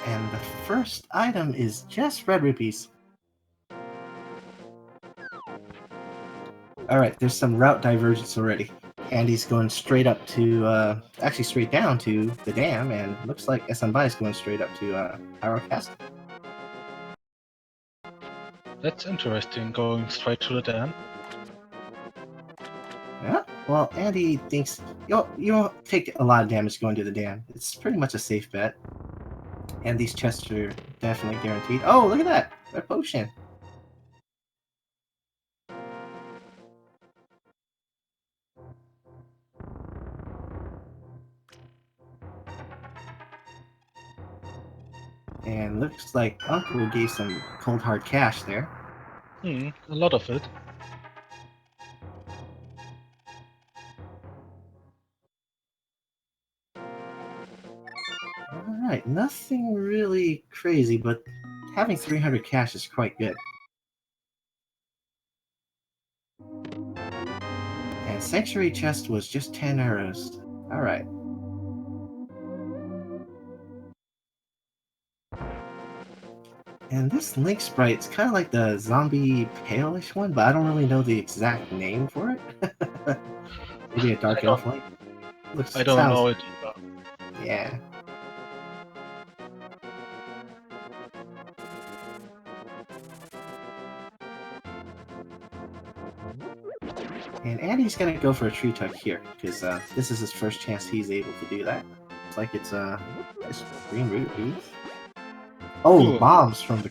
And the first item is just red rupees. Alright, there's some route divergence already. Andy's going straight up to, actually straight down to the dam, and looks like Smbai is going straight up to Arrow Castle. That's interesting, going straight to the dam. Yeah, well, Andy thinks you won't take a lot of damage going to the dam. It's pretty much a safe bet. And these chests are definitely guaranteed. Oh, look at that! Red potion. And looks like Uncle gave some cold hard cash there. A lot of it. Alright, nothing really crazy, but having 300 cash is quite good. And Sanctuary chest was just 10 arrows. Alright. And this Link sprite is kind of like the zombie palish one, but I don't really know the exact name for it. Maybe a dark elf Link? I don't know it either. Yeah. And Andy's gonna go for a tree tug here, because this is his first chance he's able to do that. It's like it's green rupees. Oh, Ooh. bombs from the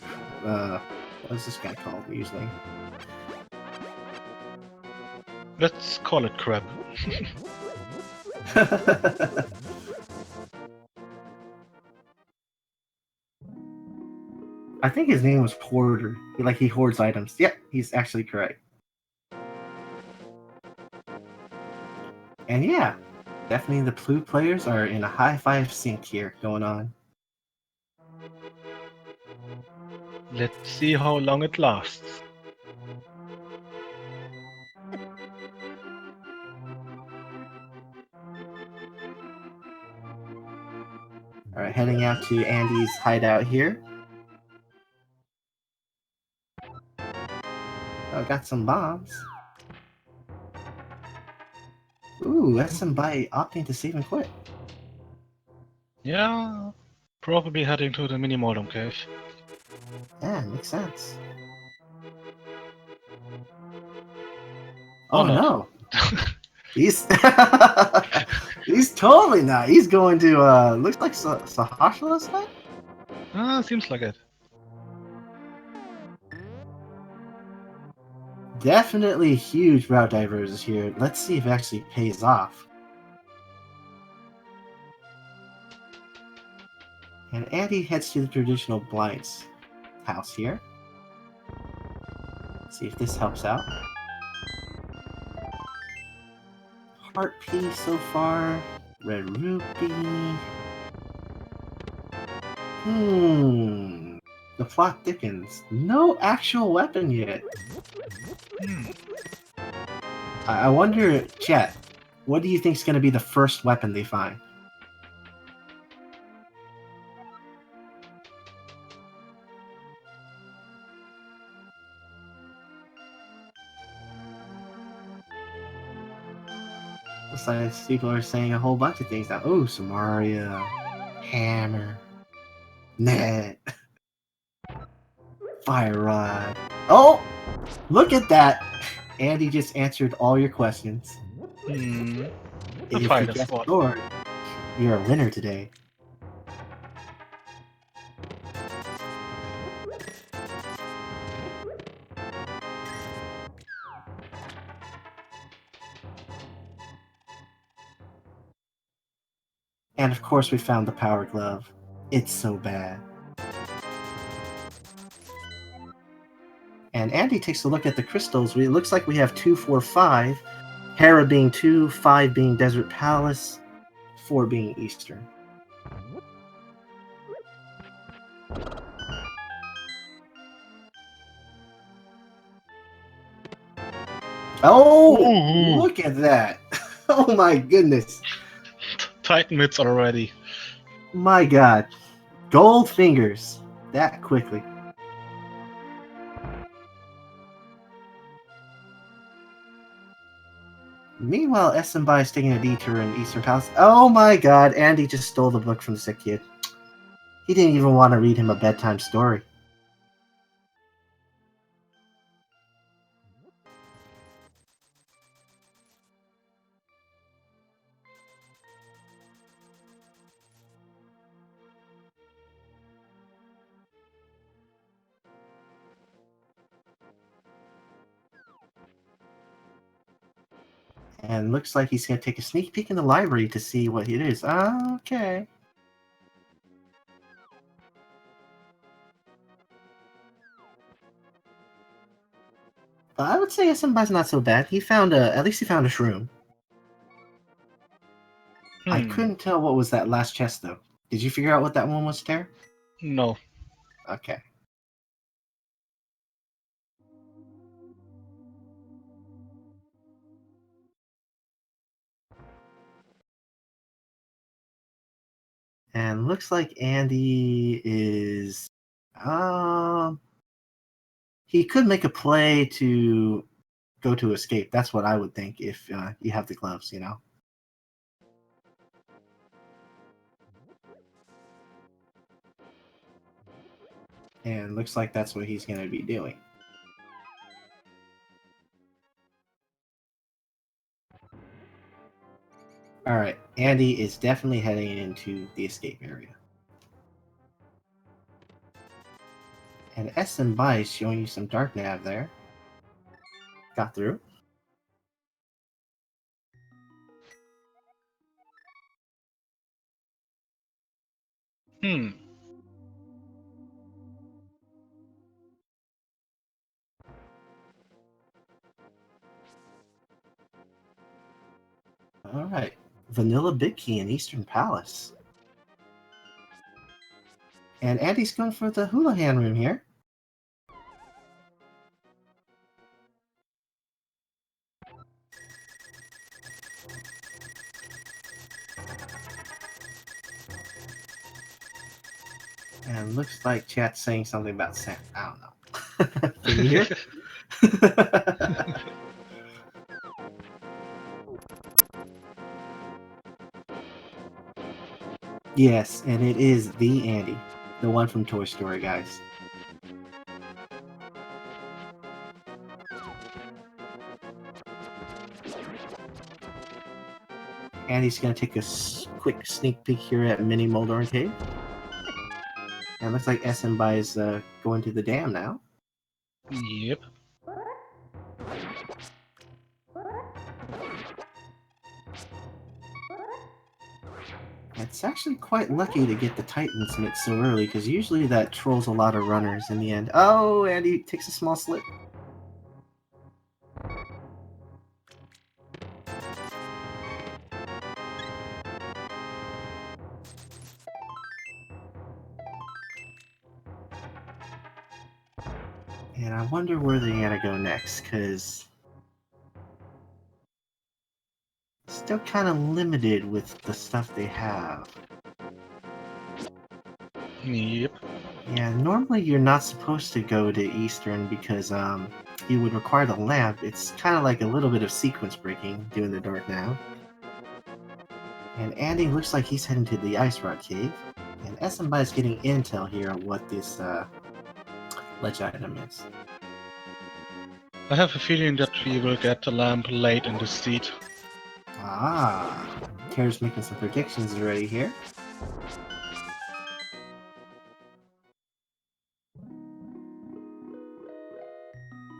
what is this guy called usually? Let's call it crab. I think his name was Hoarder. He hoards items. Yep, he's actually correct. And yeah, definitely the blue players are in a high five sync here going on. Let's see how long it lasts. Alright, heading out to Andy's hideout here. Oh, got some bombs. Ooh, that's Smbai opting to save and quit. Yeah, probably heading to the Minimodom cave. Yeah, makes sense. Or Oh not. no! He's he's totally not. He's going to looks like Sahashila's hut? Seems like it. Definitely huge route divergence here. Let's see if it actually pays off. And Andy heads to the traditional blinds house here. See if this helps out. Heart piece so far. Red rupee. The plot thickens. No actual weapon yet. I wonder, chat, what do you think is going to be the first weapon they find? Looks like people are saying a whole bunch of things now. Oh, Samaria, hammer, net, fire rod. Oh, look at that! Andy just answered all your questions. The If you fighter guessed sword. sword, you're a winner today. And of course we found the power glove. It's so bad. And Andy takes a look at the crystals. It looks like we have 2, 4, 5. Hera being 2, 5 being Desert Palace, 4 being Eastern. Oh, Ooh. look at that. Oh my goodness. Titan mids already. My god. Gold fingers. That quickly. Meanwhile, Smbai is taking a detour in Eastern Palace. Oh my god, Andy just stole the book from the sick kid. He didn't even want to read him a bedtime story. And looks like he's going to take a sneak peek in the library to see what it is. Okay. I would say Senbai's not so bad. He found at least he found a shroom. I couldn't tell what was that last chest though. Did you figure out what that one was there? No. Okay. And looks like Andy is he could make a play to go to escape. That's what I would think if you have the gloves, you know. And looks like that's what he's going to be doing. Alright, Andy is definitely heading into the escape area. And Smbai is showing you some dark nav there. Got through. Alright. Vanilla Big Key in Eastern Palace. And Andy's going for the Houlihan room here. And looks like chat's saying something about Sam. I don't know. Can you hear? Yes, and it is the Andy. The one from Toy Story, guys. Andy's going to take a quick sneak peek here at Mini Moldorn Cave. And it looks like Smbai is going to the dam now. Yep. It's actually quite lucky to get the Titans Mitt so early, because usually that trolls a lot of runners in the end. Oh, Andy takes a small slip. And I wonder where they're gonna go next, because still kind of limited with the stuff they have. Yep. Yeah, normally you're not supposed to go to Eastern because you would require the lamp. It's kind of like a little bit of sequence breaking doing the dark now. And Andy looks like he's heading to the Ice Rock Cave. And Smbai is getting intel here on what this ledge item is. I have a feeling that we will get the lamp late in the seed. Ah, Tara's making some predictions already here.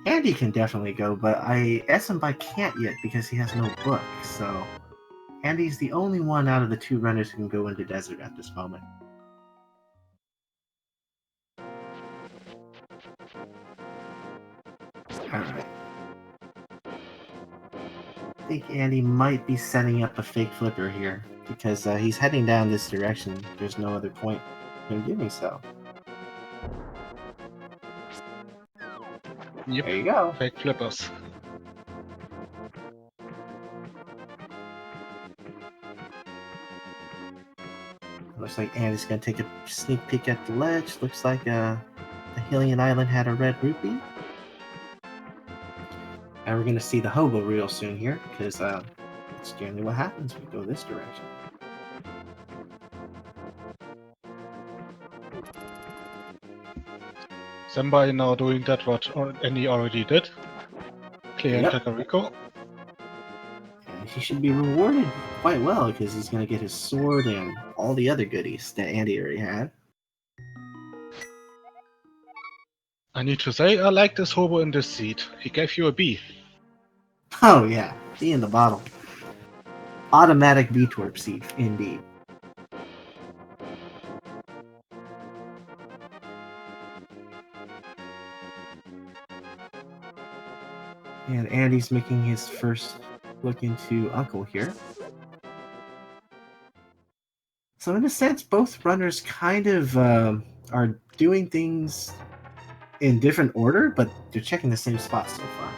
Andy can definitely go, but Smbai can't yet because he has no book, so Andy's the only one out of the two runners who can go into desert at this moment. Alright. I think Andy might be setting up a fake flipper here, because he's heading down this direction. There's no other point in doing so. Yep. There you go. Fake flippers. Looks like Andy's gonna take a sneak peek at the ledge. Looks like the Hylian Island had a red rupee. And we're gonna see the hobo real soon here, because it's generally what happens when we go this direction. Smbai now doing that what Andy already did. Clearing Yep. Kakariko. And he should be rewarded quite well, because he's gonna get his sword and all the other goodies that Andy already had. I need to say, I like this hobo in this seat. He gave you a B. Oh yeah, B in the bottle. Automatic B-Twerp seed, indeed. And Andy's making his first look into Uncle here. So in a sense, both runners kind of are doing things in different order, but they're checking the same spot so far.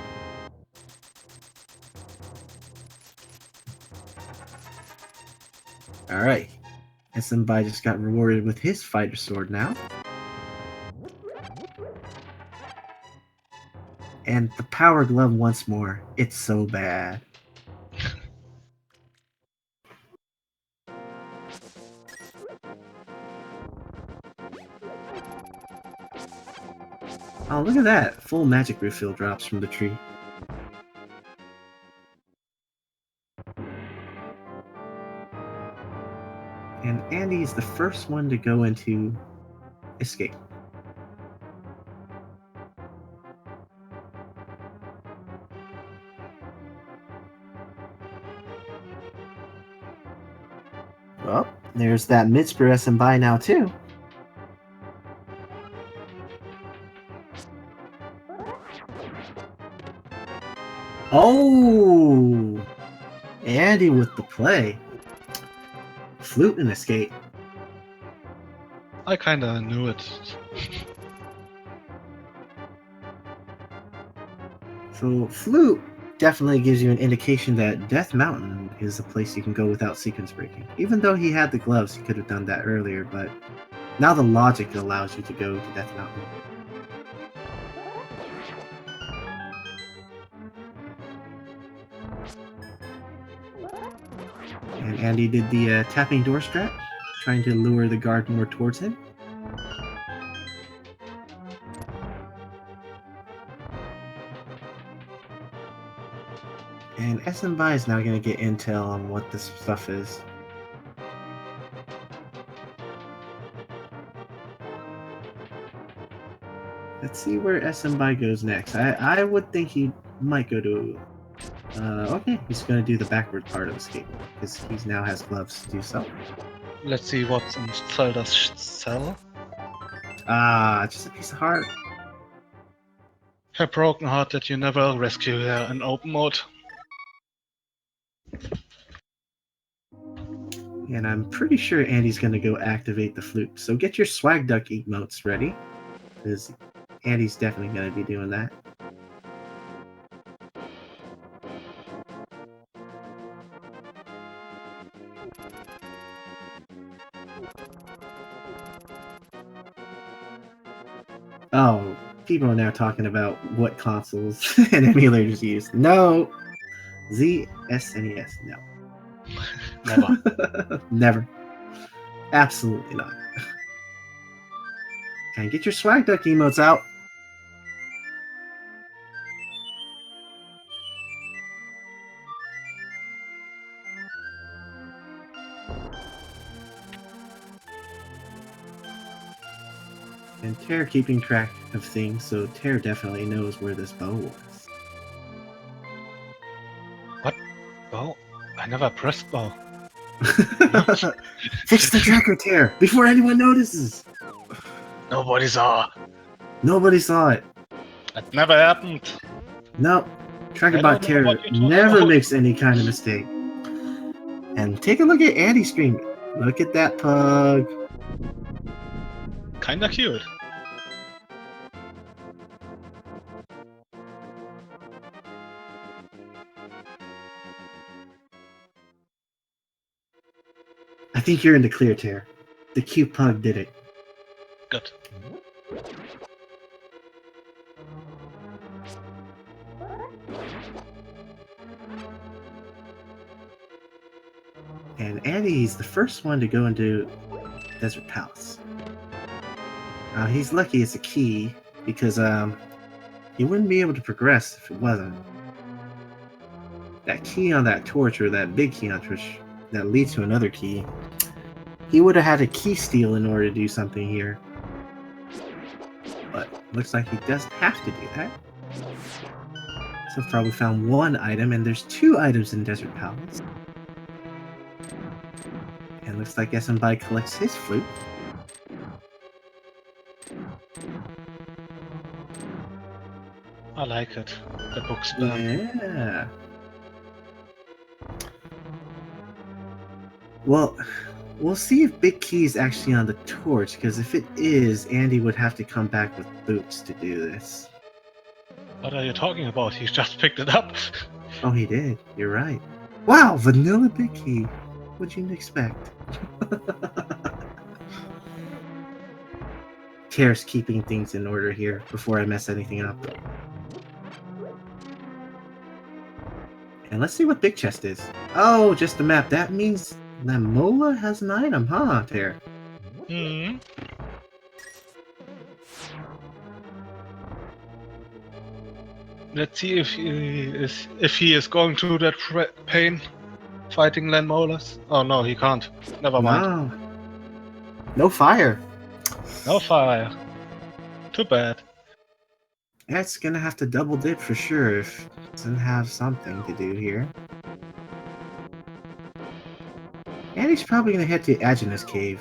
Alright. Smbai just got rewarded with his fighter sword now. And the power glove once more. It's so bad. Oh, look at that. Full magic refill drops from the tree. And Andy's the first one to go into escape. Well, there's that Mitspur Smbai now too. Oh! Andy with the play. Flute and escape. I kinda knew it. So Flute definitely gives you an indication that Death Mountain is a place you can go without sequence breaking. Even though he had the gloves, he could have done that earlier, but now the logic allows you to go to Death Mountain. And Andy did the tapping door strat, trying to lure the guard more towards him. And Smbai is now going to get intel on what this stuff is. Let's see where Smbai goes next. I would think he might go to... okay, he's going to do the backward part of escape, because he now has gloves to do so. Let's see what's in Zelda's cell. Ah, just a piece of heart. Her broken heart that you never rescue her in open mode. And I'm pretty sure Andy's going to go activate the flute. So get your swag duck emotes ready, because Andy's definitely going to be doing that. Oh, people are now talking about what consoles and emulators use. No! SNES, no. Never. Never. Absolutely not. And get your swag duck emotes out. And Tear keeping track of things, so Tear definitely knows where this bow was. What? Bow? I never pressed bow. Fix the tracker, Tear, before anyone notices! Nobody saw. Nobody saw it. That never happened. Nope. I don't Trackerbot know Tear what you're talking never about. makes any kind of mistake. And take a look at Andy's screen. Look at that pug. Kinda cute. I think you're in the clear, Tear. The cute pug did it. Good. And Andy's the first one to go into Desert Palace. He's lucky it's a key because he wouldn't be able to progress if it wasn't. That key on that torch, or that big key on torch, that leads to another key. He would have had a key steal in order to do something here. But looks like he doesn't have to do that. So far we found one item, and there's 2 items in Desert Palace. And looks like Smbai collects his flute. I like it. The book spam. Yeah. Well, we'll see if Big Key is actually on the torch, because if it is, Andy would have to come back with boots to do this. What are you talking about? He just picked it up. Oh, he did. You're right. Wow, vanilla Big Key. What'd you expect? Cares keeping things in order here before I mess anything up. And let's see what Big Chest is. Oh, just a map. That means Lamola has an item, huh, Ter? Hmm. Let's see if he is going through that pain fighting land molars. Oh no, he can't. Never mind. No. No fire. No fire. Too bad. That's gonna have to double dip for sure if it doesn't have something to do here. And he's probably gonna head to Agenus Cave.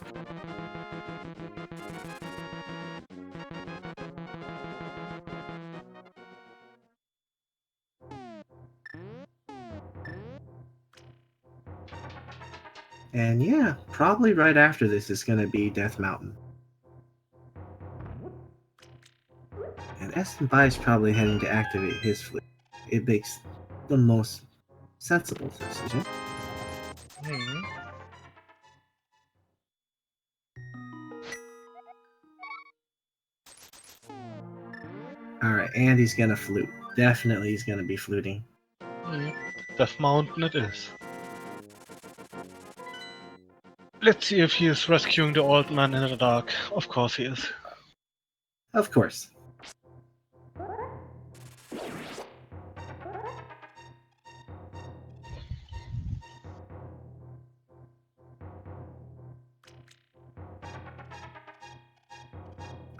And yeah, probably right after this is gonna be Death Mountain. And Smbai is probably heading to activate his flute. It makes the most sensible decision. Hmm. Alright, and he's gonna flute. Definitely he's gonna be fluting. Death Mountain it is. Let's see if he is rescuing the old man in the dark. Of course he is. Of course.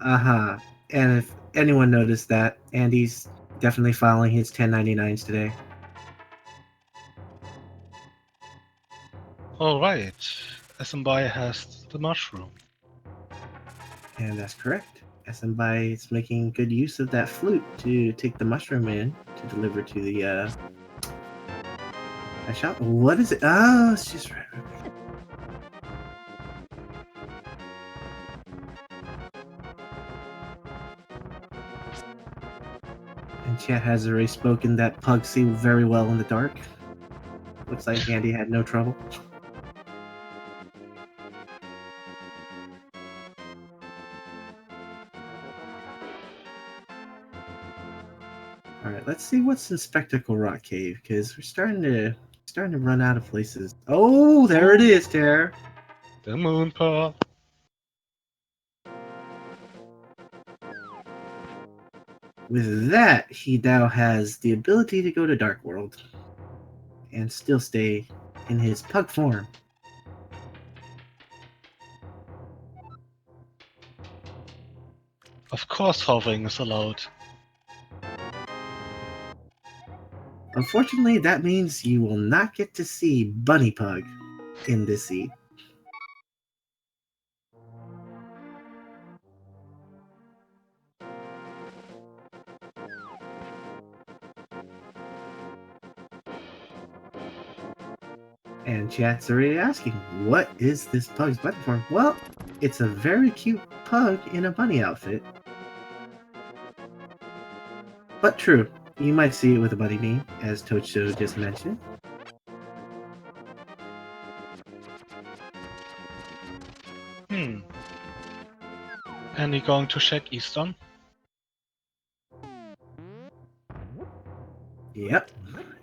Uh-huh. And if anyone noticed that, Andy's definitely filing his 1099s today. Alright. Smbai has the mushroom. And that's correct. Smbai is making good use of that flute to take the mushroom in to deliver to the shop. What is it? Oh, it's just right. And chat has already spoken that pugs see very well in the dark. Looks like Andy had no trouble. Alright, let's see what's in Spectacle Rock Cave, because we're starting to run out of places. Oh, there it is, Tara! The moon pearl. With that, he now has the ability to go to Dark World and still stay in his pug form. Of course hovering is allowed. Unfortunately, that means you will not get to see Bunny Pug in this seed. And chat's already asking, what is this pug's bunny form? Well, it's a very cute pug in a bunny outfit. But true, you might see it with a bunny bean, as Tocho just mentioned. And he going to check Eastern? Yep.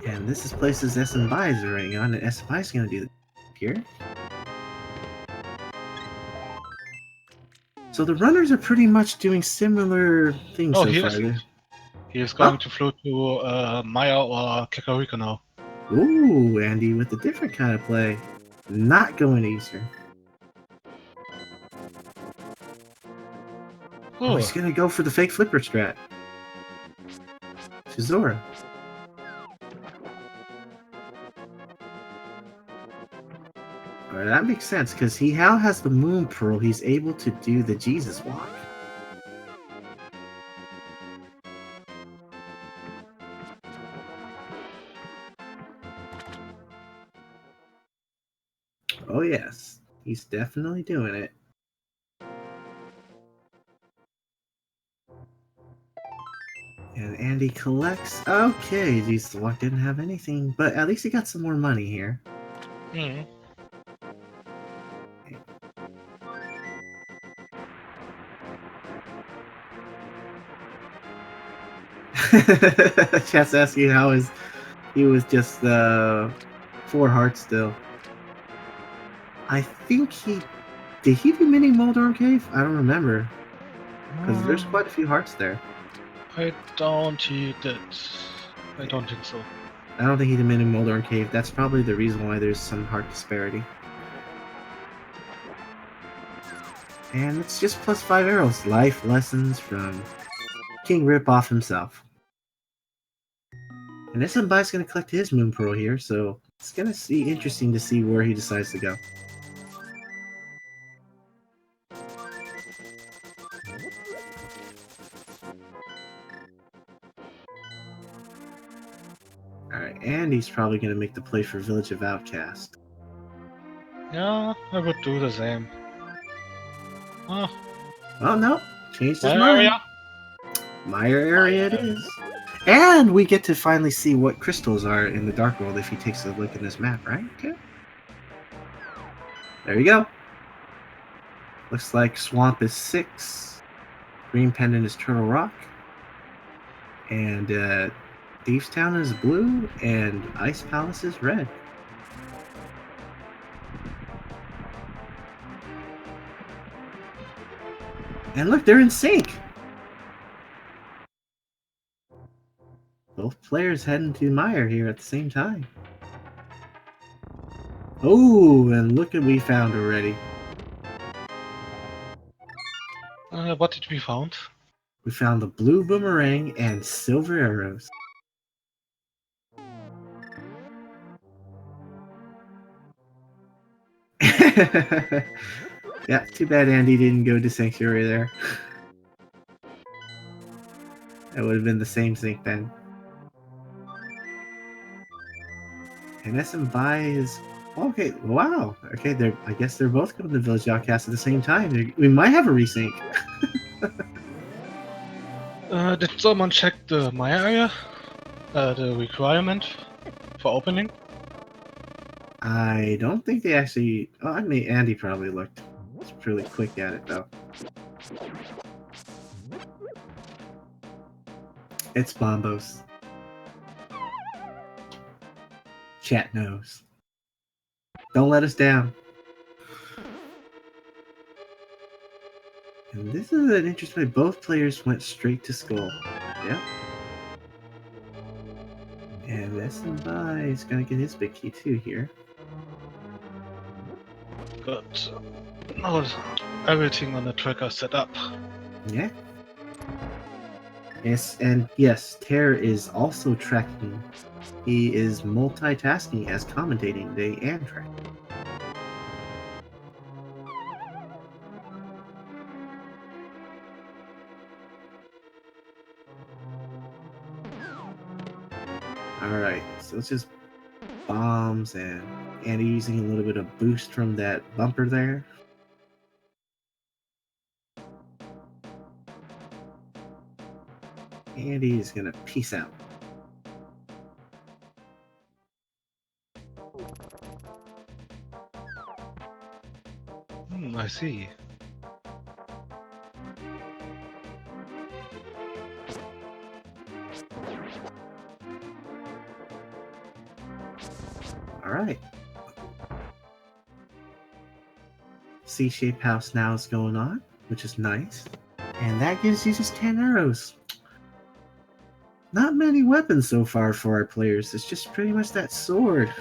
And this is places Smbai is already on, and Smbai is going to do the here. So the runners are pretty much doing similar things Oh, so he far. isn't. He is going to float to Maya or Kakariko now. Ooh, Andy with a different kind of play. Not going to Eastern. Oh, he's going to go for the fake flipper strat. Shizora. Alright, that makes sense, because he now has the Moon Pearl, he's able to do the Jesus Walk. Oh yes, he's definitely doing it. And Andy collects. Okay, Jesus Walk didn't have anything, but at least he got some more money here. Chat's asking how he was just 4 hearts still. I think did he do mini Moldorm Cave? I don't remember, because there's quite a few hearts there. I don't he did. I don't think so. I don't think he did mini Moldorm Cave. That's probably the reason why there's some heart disparity. And it's just plus 5 arrows. Life lessons from King Ripoff himself. And Smbai's going to collect his Moon Pearl here, so it's going to be interesting to see where he decides to go. Alright, and he's probably going to make the play for Village of Outcast. Yeah, I would do the same. Oh, no, changed his my mind. area. Meyer area it is. And we get to finally see what crystals are in the Dark World if he takes a look at this map, right? Okay. There you go. Looks like Swamp is 6. Green Pendant is Turtle Rock. And Thieves Town is blue. And Ice Palace is red. And look, they're in sync. Both players heading to Meyer here at the same time. Oh, and look what we found already. What did we found? We found the blue boomerang and silver arrows. Yeah, too bad Andy didn't go to Sanctuary there. That would have been the same sync then. And Smbai is... Okay, wow. Okay, I guess they're both going to Village Outcast at the same time. We might have a resync. Did someone check my area? The requirement for opening? I don't think they actually... Oh, I mean, Andy probably looked. He's really quick at it, though. It's Bombos. Chat knows. Don't let us down. And this is an interesting way. Both players went straight to Skull. Yep. And Smbai is going to get his big key too here. Good. Now everything on the tracker set up. Yeah. Yes, and yes, Terror is also tracking. He is multitasking as commentating day and tracking. Alright, so it's just bombs and Andy using a little bit of boost from that bumper there. Andy is gonna peace out. I see. Alright. C-shaped house now is going on, which is nice. And that gives you just 10 arrows. Not many weapons so far for our players. It's just pretty much that sword.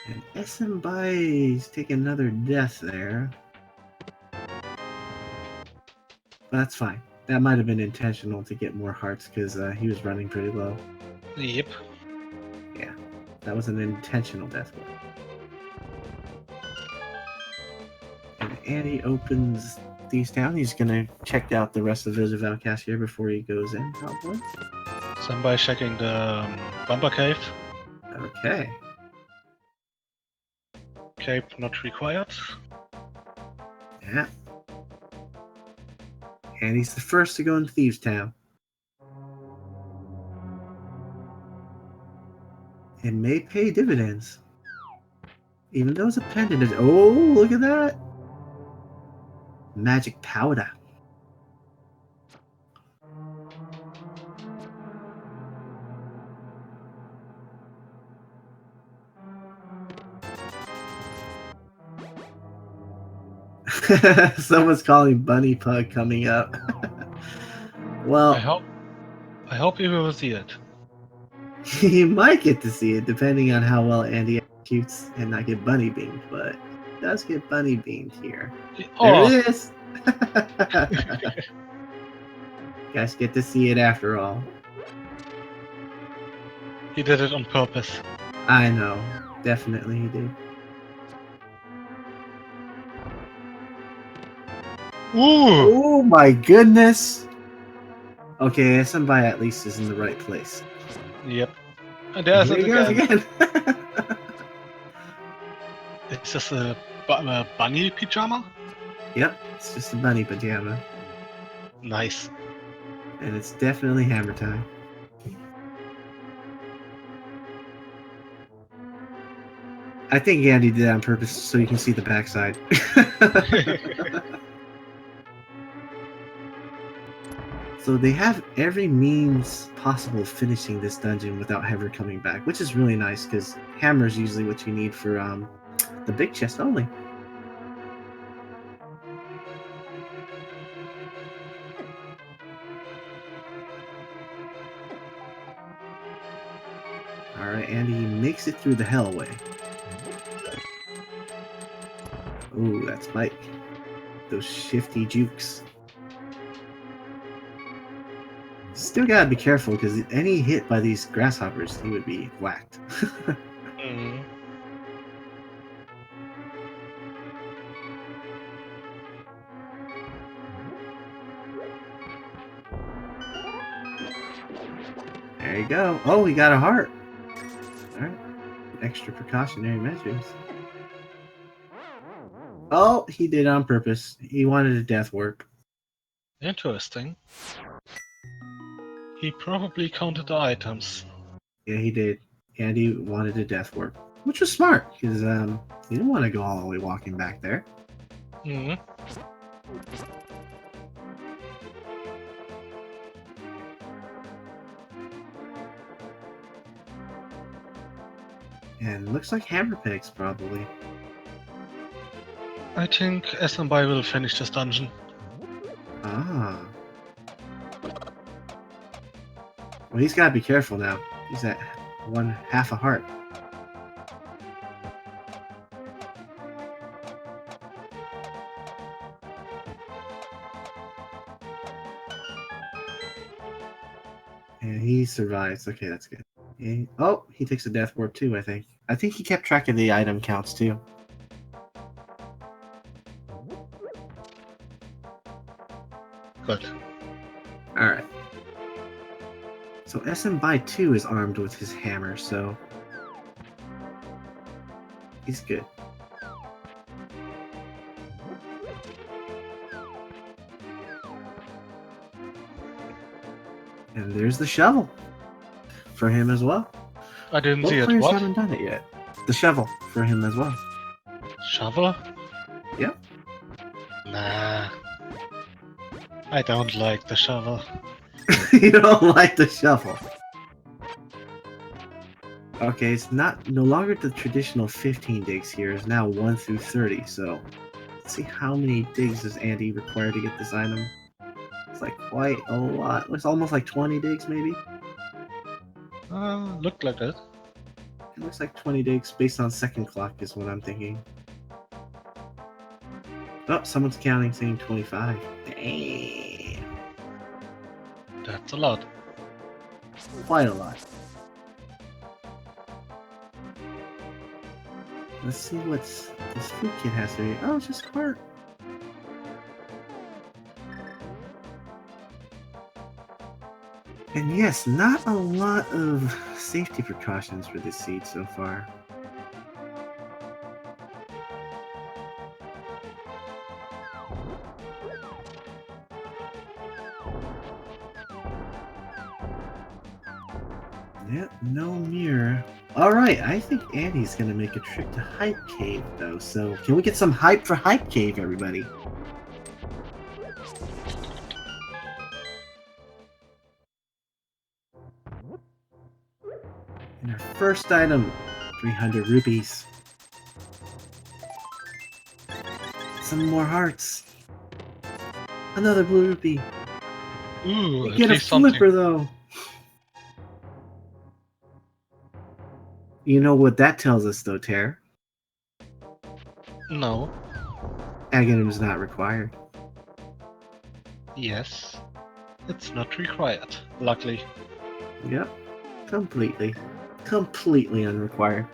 And Smbai take another death there. But that's fine. That might have been intentional to get more hearts because he was running pretty low. Yep. Yeah, that was an intentional death blow. And Andy opens these down. He's gonna check out the rest of the Village of Outcast here before he goes in, probably. Somebody checking the bumper cave. Okay. Cape not required. Yeah. And he's the first to go in Thieves Town. It may pay dividends. Even though it's a pendant. Oh, look at that! Magic powder. Someone's calling Bunny Pug coming up. Well, I hope you will see it. you might get to see it depending on how well Andy executes and not get bunny beamed, but he does get bunny beamed here. Oh. There it is! Guys get to see it after all. He did it on purpose. I know. Definitely he did. Ooh! Oh my goodness! Okay, somebody at least is in the right place. Yep. And there's Here it he goes again! Is this a bunny pyjama? Yep, it's just a bunny pajama. Nice. And it's definitely hammer time. I think Andy did that on purpose so you can see the backside. So they have every means possible of finishing this dungeon without Hammer coming back, which is really nice because Hammer is usually what you need for the big chest only. Alright, Andy makes it through the hellway. Ooh, that's Mike. Those shifty jukes. Still gotta be careful because any hit by these grasshoppers, he would be whacked. Mm. There you go. Oh, he got a heart. Alright. Extra precautionary measures. Oh, he did on purpose. He wanted a death work. Interesting. He probably counted the items. Yeah, he did. And he wanted a death work. Which was smart, because he didn't want to go all the way walking back there. Mm. And looks like Hammer Pegs, probably. I think Smbai will finish this dungeon. Ah. Well, he's got to be careful now. He's at half a heart. And he survives. Okay, that's good. Oh, he takes a death warp too, I think. I think he kept track of the item counts too. Good. Alright. So Smbai 2 is armed with his hammer, so he's good. And there's the shovel for him as well. I didn't Both see it. players What? haven't done it yet. The shovel for him as well. Shovel? Yep. Nah. I don't like the shovel. You don't like the shovel. Okay, it's no longer the traditional 15 digs here. It's now 1 through 30. So let's see how many digs does Andy require to get this item. It's like quite a lot. It's almost like 20 digs maybe. Looked like it. It looks like 20 digs based on second clock is what I'm thinking. Oh, someone's counting saying 25. Damn. That's a lot. Quite a lot. Let's see what's this food kit has to be. Oh, it's just heart. And yes, not a lot of safety precautions for this seed so far. Yep, no mirror. Alright, I think Andy's gonna make a trip to Hype Cave though, so can we get some hype for Hype Cave, everybody? And our first item, 300 rupees. Some more hearts. Another blue rupee. Ooh, We at get a least something. flipper though. You know what that tells us though, Tara? No. Aghanim is not required. Yes. It's not required, luckily. Yep. Completely. Completely unrequired.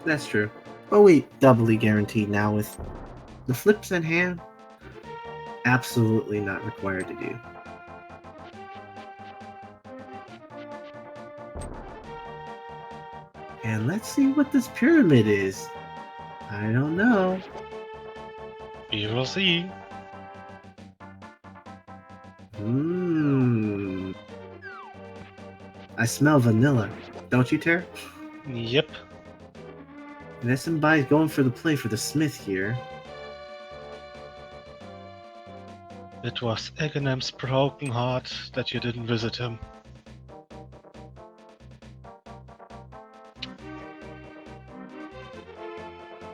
That's true. But we doubly guaranteed now with the flips in hand. Absolutely not required to do. And let's see what this pyramid is. I don't know. We will see. I smell vanilla. Don't you, Tara? Yep. And Smbai is going for the play for the smith here. It was Aghanim's broken heart that you didn't visit him.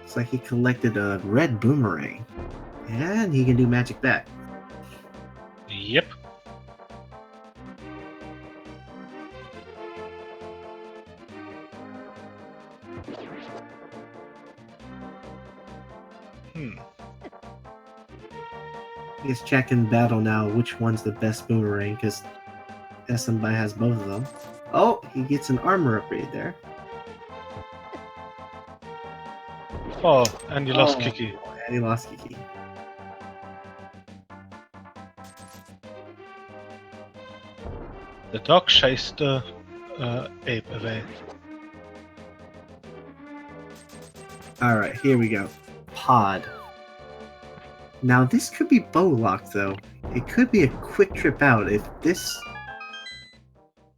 Looks like he collected a red boomerang. And he can do magic back. Yep. He's checking battle now which one's the best boomerang because Smbai has both of them. Oh, he gets an armor upgrade there. Oh, and you lost Kiki. And he lost Kiki. The dog chased the ape away. Alright, here we go. Pod. Now this could be bow locked though. It could be a quick trip out if this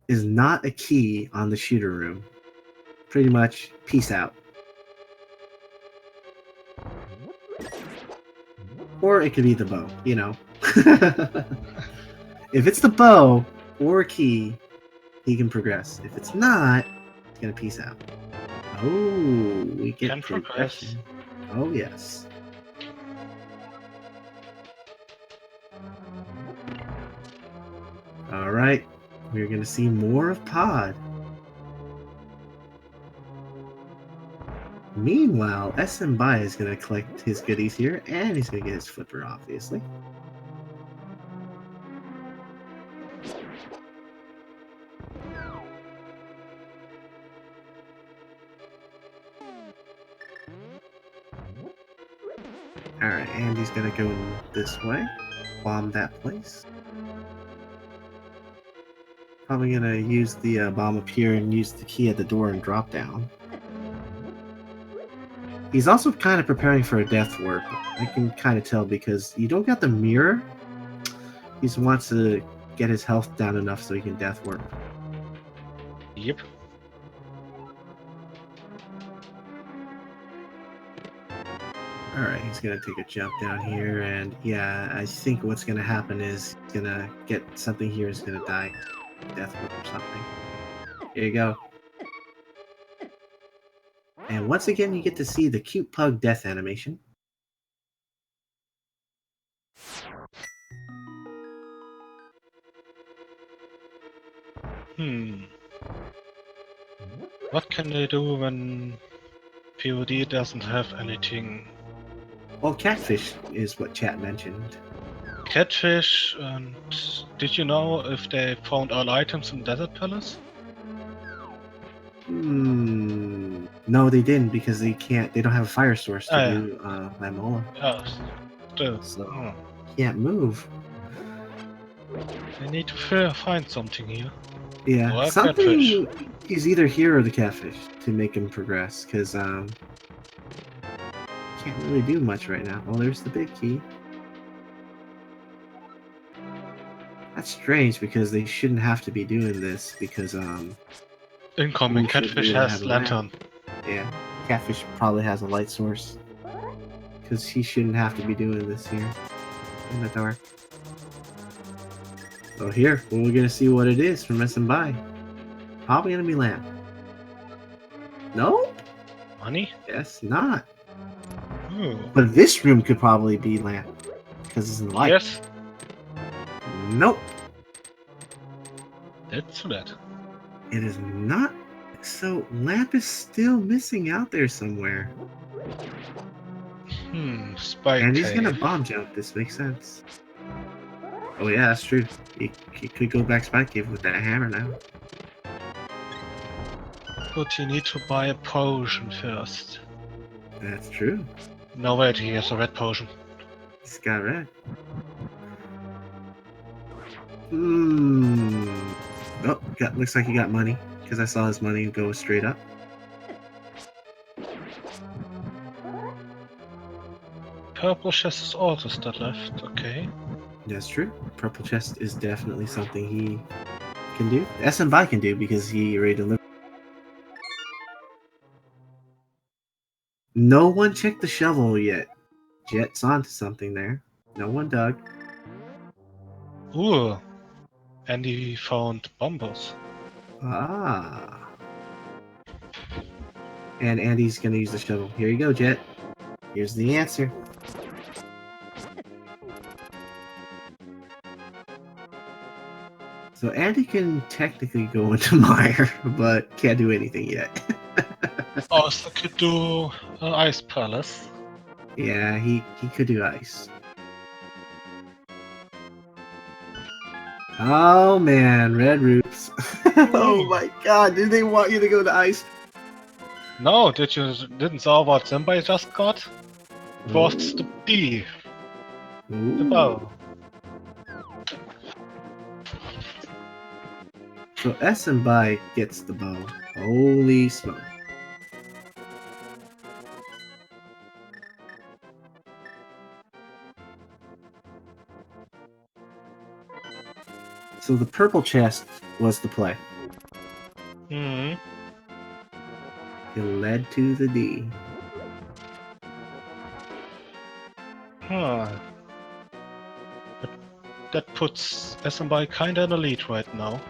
is not a key on the shooter room. Pretty much, peace out. Or it could be the bow, you know. If it's the bow or a key, he can progress. If it's not, he's gonna peace out. Oh, we get Can progression. Oh yes. Alright, we're gonna see more of Pod. Meanwhile, Smbai is gonna collect his goodies here, and he's gonna get his flipper, obviously. Alright, Andy's gonna go this way. Bomb that place. Probably gonna use the bomb up here and use the key at the door and drop down. He's also kind of preparing for a death warp. I can kind of tell because you don't got the mirror. He just wants to get his health down enough so he can death warp. Yep. Alright, he's gonna take a jump down here, and yeah, I think what's gonna happen is he's gonna get something here, he's gonna die. Death warp or something. Here you go. And once again, you get to see the cute pug death animation. What can they do when POD doesn't have anything? Well, catfish is what chat mentioned. Catfish, and did you know if they found all items in Desert Palace? No, they didn't because they can't. They don't have a fire source to Ah, yeah. do Lamola, Still. so can't move. I need to find something here. Yeah, Or a catfish. something is either here or the catfish to make him progress, because can't really do much right now. Well, there's the big key. That's strange because they shouldn't have to be doing this because Incoming we should be catfish able to have has a lamp. lantern. Yeah, catfish probably has a light source because he shouldn't have to be doing this here in the dark. So here, we're gonna see what it is from Smbai. Probably gonna be lamp. No? Money? Guess not. Ooh. But this room could probably be lamp because it's in the light. Yes, Nope. that's that. It is not. So lamp is still missing out there somewhere. Spy And he's gonna cave. bomb jump. This makes sense. Oh yeah, that's true. He could go back Spy Cave with that hammer now. But you need to buy a potion first. That's true. No, wait, he has a red potion. He's got red. Oh, looks like he got money because I saw his money go straight up. Purple chest is also still left, okay. That's true. Purple chest is definitely something he can do. Smbai can do because he already delivered. No one checked the shovel yet. Jet's onto something there. No one dug. Ooh. And he found bombers. Ah. And Andy's gonna use the shovel. Here you go, Jet. Here's the answer. So Andy can technically go into mire, but can't do anything yet. Also could do Ice Palace. Yeah, he could do ice. Oh man, red roots. Oh my god, did they want you to go to ice? No, didn't saw what Smbai just got? It was the D. The bow. So Smbai gets the bow. Holy smoke. So the purple chest was the play. It led to the D. Huh. That puts Smbai kinda in the lead right now.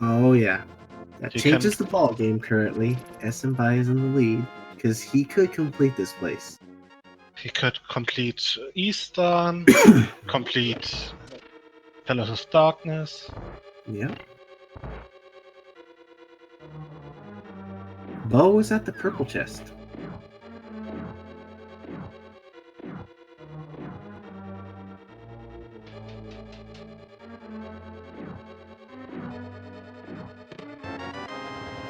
Oh yeah. That He changes the ball game currently. Smbai is in the lead because he could complete this place. He could complete Eastern, complete Palace of Darkness. Yep. Bo is at the purple chest.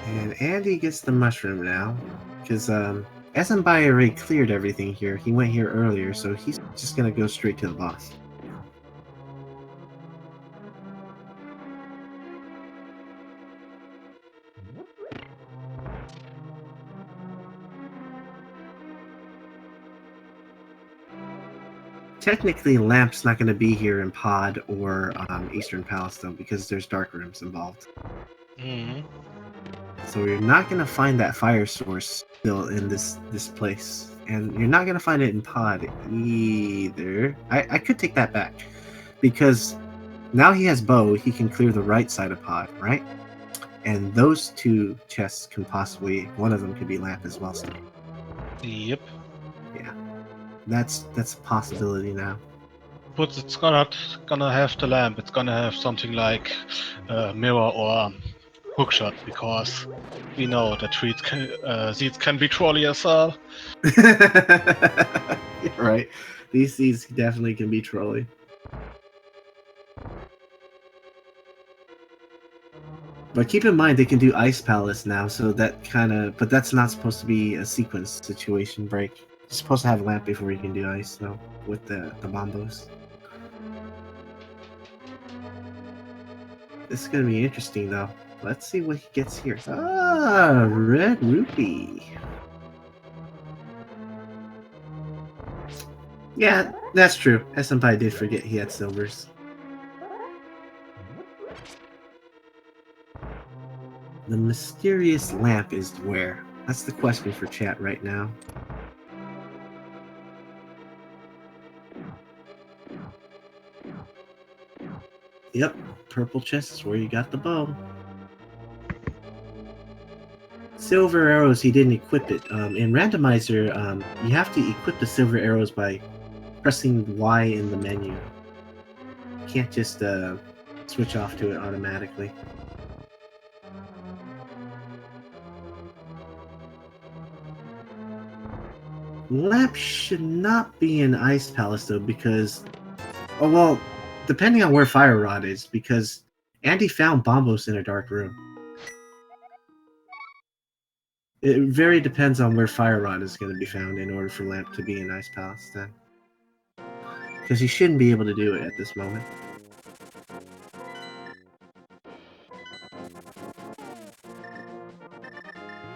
And Andy gets the mushroom now. Because Smbai already cleared everything here. He went here earlier, so he's just gonna go straight to the boss. technically, Lamp's not going to be here in Pod or Eastern Palace, though, because there's dark rooms involved. So you're not going to find that fire source still in this place. And you're not going to find it in Pod either. I could take that back. Because now he has Bow, he can clear the right side of Pod, right? And those two chests can possibly... One of them could be Lamp as well. Still. Yep. Yeah. That's a possibility now. But it's gonna have the lamp. It's gonna have something like mirror or hookshot, because we know that seeds can be trolly as well. Right. These seeds definitely can be trolly. But keep in mind they can do Ice Palace now, so that kind of... But that's not supposed to be a sequence situation break. You're supposed to have Lamp before you can do Ice, though, with the bombos. This is going to be interesting, though. Let's see what he gets here. Ah, Red Rupee. Yeah, that's true. Smbai did forget he had silvers. The mysterious lamp is where? That's the question for chat right now. Yep, purple chest is where you got the bow. Silver arrows, he didn't equip it. In Randomizer, you have to equip the silver arrows by pressing Y in the menu. You can't just switch off to it automatically. Lamp should not be in Ice Palace, though, because... Oh, well, depending on where Fire Rod is, because Andy found Bombos in a dark room. It very depends on where Fire Rod is going to be found in order for Lamp to be in Ice Palace then. Because he shouldn't be able to do it at this moment.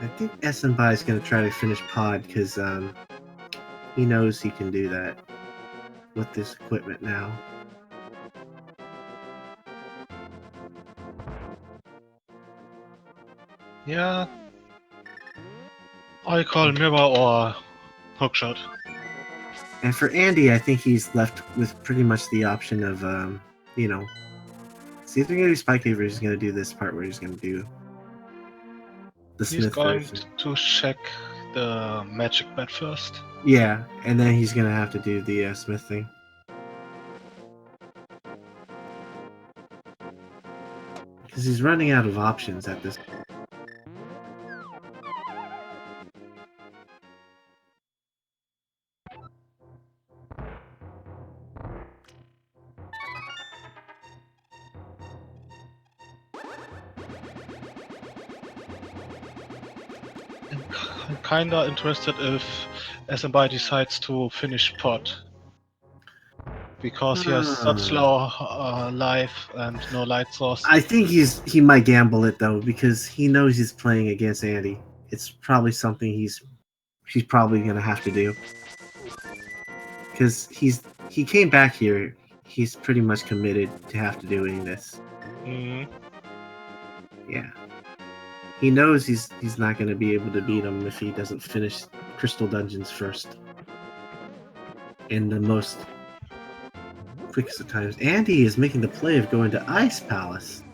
I think Smbai is going to try to finish Pod because he knows he can do that with this equipment now. Yeah. I call mirror or hookshot. And for Andy, I think he's left with pretty much the option of, you know, see if they're going to do Spike Cave, or he's going to do this part where he's going to do the He's Smith going version. to check the magic bed first. Yeah, and then he's going to have to do the Smith thing. Because he's running out of options at this. I'm kinda interested if Smbai decides to finish Pod. Because he has such low life and no light source. I think he might gamble it, though, because he knows he's playing against Andy. It's probably something he's probably going to have to do. Because he came back here, he's pretty much committed to have to doing this. Yeah. He knows he's not going to be able to beat him if he doesn't finish Crystal Dungeons first. In the most quickest of times. Andy is making the play of going to Ice Palace.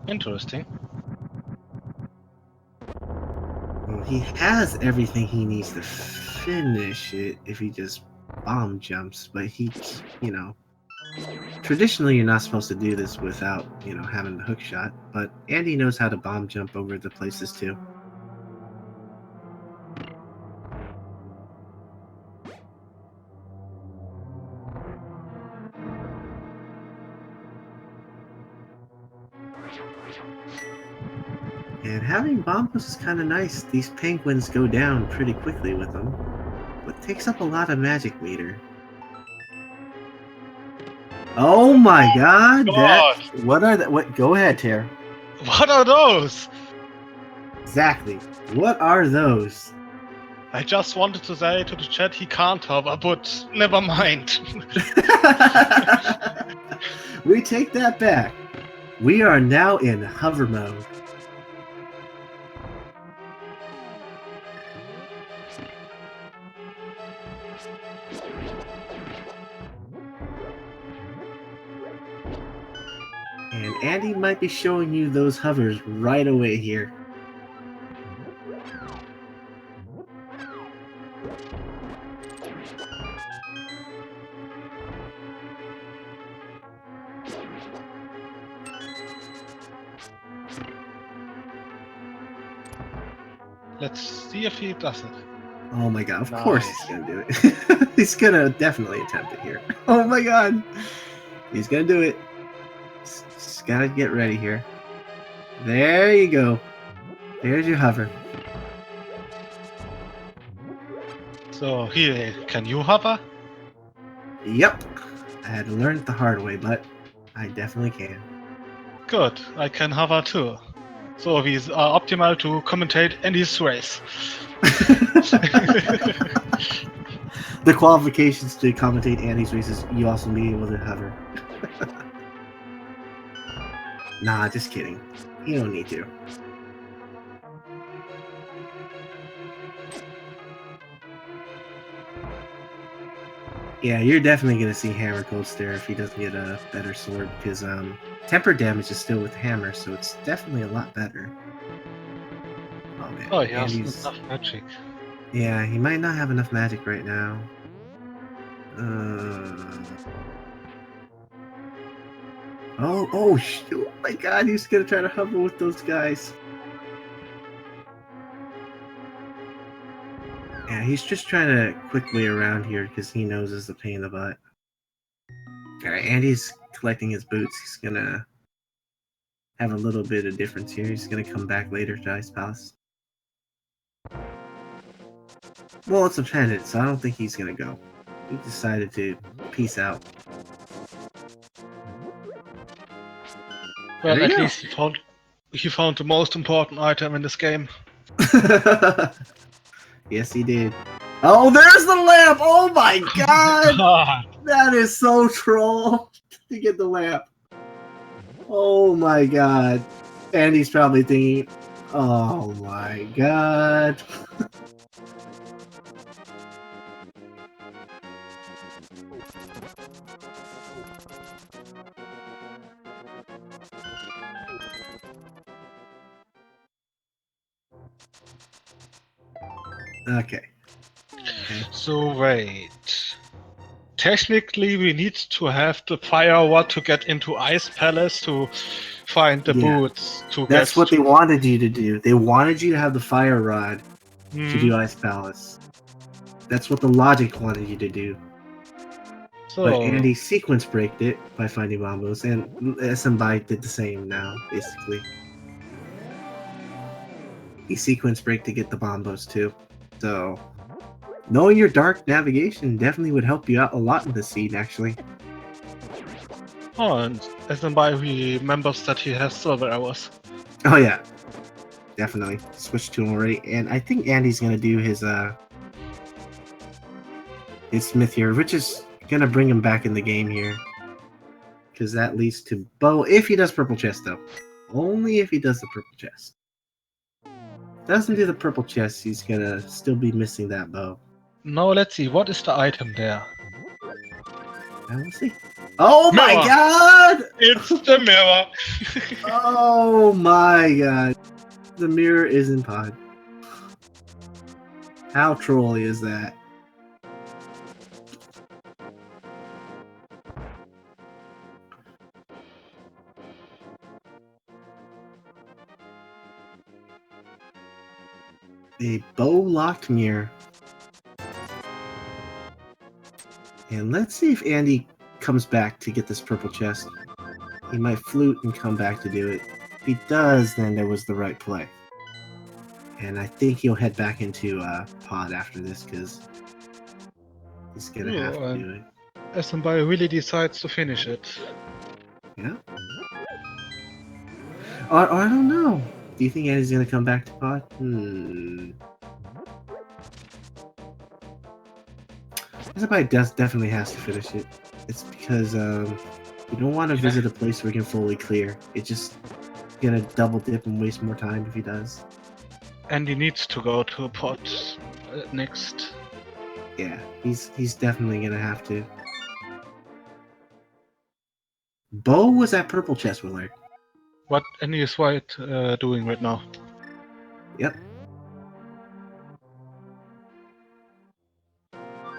Interesting. Well, he has everything he needs to finish it if he just bomb jumps, but he, you know, traditionally you're not supposed to do this without, you know, having the hook shot, but Andy knows how to bomb jump over the places too. And having bombos is kind of nice. These penguins go down pretty quickly with them, but it takes up a lot of magic meter. Oh my god! God. What are that? What? Go ahead, Tara. What are those? Exactly. What are those? I just wanted to say to the chat he can't hover, but never mind. We take that back. We are now in hover mode. And Andy might be showing you those hovers right away here. Let's see if he does it. Oh my god, of Nice. course he's gonna do it. He's gonna definitely attempt it here. Oh my god. He's gonna do it. Just gotta get ready here. There you go. There's your hover. So here, can you hover? Yep. I had to learn it the hard way, but I definitely can. Good, I can hover too. So we are optimal to commentate Andy's race. The qualifications to commentate Andy's races, you also be able to hover. Nah, just kidding. You don't need to. Yeah, you're definitely gonna see Hammer Ghost there if he doesn't get a better sword, because temper damage is still with Hammer, so it's definitely a lot better. Oh man, Oh, he has Andy's... enough magic. Yeah, he might not have enough magic right now. Oh my god, he's gonna try to hover with those guys. Yeah, he's just trying to quick way around here because he knows it's a pain in the butt. Alright, Andy's collecting his boots. He's gonna have a little bit of difference here. He's gonna come back later to Ice Palace. Well, it's a pendant, so I don't think he's gonna go. He decided to peace out. Well, There you at go. least he found the most important item in this game. Yes, he did. Oh, there's the lamp! Oh my god! God. That is so troll to get the lamp. Oh my god. And he's probably thinking, oh my god. Okay. So wait. Technically, we need to have the fire rod to get into Ice Palace to find the Yeah. boots to That's get what they wanted you to do. They wanted you to have the fire rod to do Hmm. Ice Palace. That's what the logic wanted you to do. So But Andy sequence braked it by finding bombos, and Smbai did the same now, basically. He sequence braked to get the bombos too. So, knowing your dark navigation definitely would help you out a lot in this scene, actually. Oh, and Smbai remembers that he has silver arrows. Oh yeah, definitely switch to him already. And I think Andy's gonna do his Smith here, which is gonna bring him back in the game here, because that leads to bow if he does purple chest though. Only if he does the purple chest. Doesn't do the purple chest, he's gonna still be missing that bow. Now let's see, what is the item there? And we'll see. Oh my Mirror. god! It's the mirror! Oh my god. The mirror is in pod. How trolly is that? A bow-locked mirror. And let's see if Andy comes back to get this purple chest. He might flute and come back to do it. If he does, then there was the right play. And I think he'll head back into pod after this, because he's going to have to do it. Smbai really decides to finish it. Yeah? Or I don't know. Do you think Andy's gonna come back to pod? Somebody definitely has to finish it. It's because you don't want to visit a place where you can fully clear. It's just gonna double dip and waste more time if he does. Andy needs to go to a pod next. Yeah, he's definitely gonna have to. Bo was at purple chest with her. What Andy is White doing right now? Yep.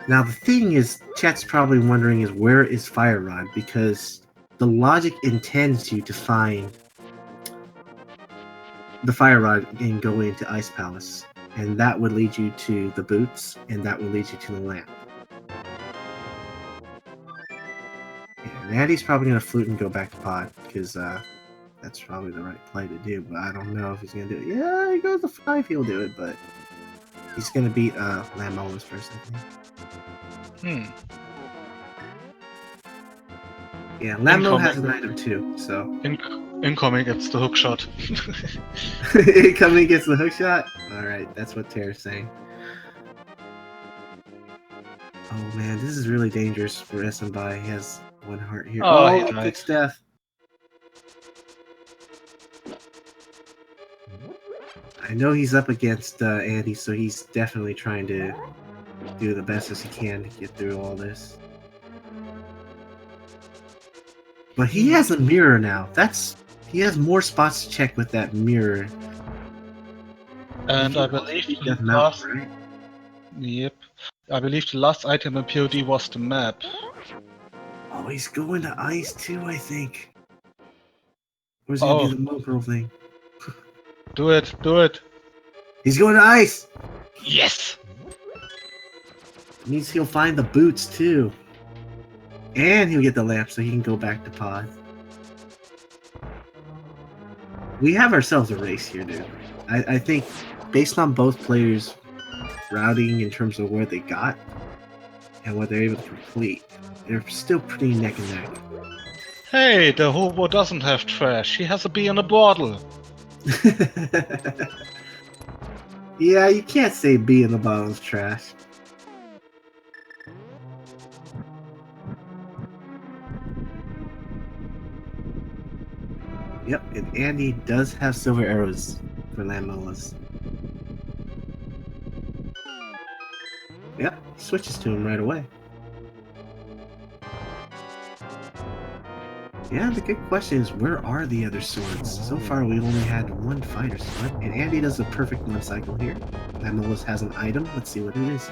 Now the thing is, chat's probably wondering is where is Fire Rod, because the logic intends you to find the Fire Rod and go into Ice Palace, and that would lead you to the boots, and that would lead you to the lamp. And Andy's probably gonna flute and go back to pod because that's probably the right play to do. But I don't know if he's gonna do it. Yeah, he goes to 5, he'll do it, but he's gonna beat Lamolis first, I think. Yeah, Lamo has an item too, so. Incoming, it's the hook shot. Incoming gets the hook shot? Alright, that's what Tara's saying. Oh man, this is really dangerous for Smbai. He has 1 heart here. Oh, quick death. I know he's up against Andy, so he's definitely trying to do the best as he can to get through all this. But he has a mirror now. He has more spots to check with that mirror. And I believe the last, right? Yep. I believe the last item in POD was the map. Oh, he's going to ice too, I think. Or is he gonna do the mobile thing? Do it. He's going to ice! Yes! It means he'll find the boots too. And he'll get the lamp so he can go back to pod. We have ourselves a race here, dude. I think based on both players' routing in terms of where they got and what they're able to complete, they're still pretty neck and neck. Hey, the hobo doesn't have trash. He has a bee in a bottle. Yeah, you can't say bee in the bottle is trash. Yep, and Andy does have silver arrows for Lamolas. Yep, he switches to him right away. Yeah, the good question is, where are the other swords? So far, we only had 1 fighter sword, and Andy does a perfect 1 cycle here. Lamolas has an item. Let's see what it is.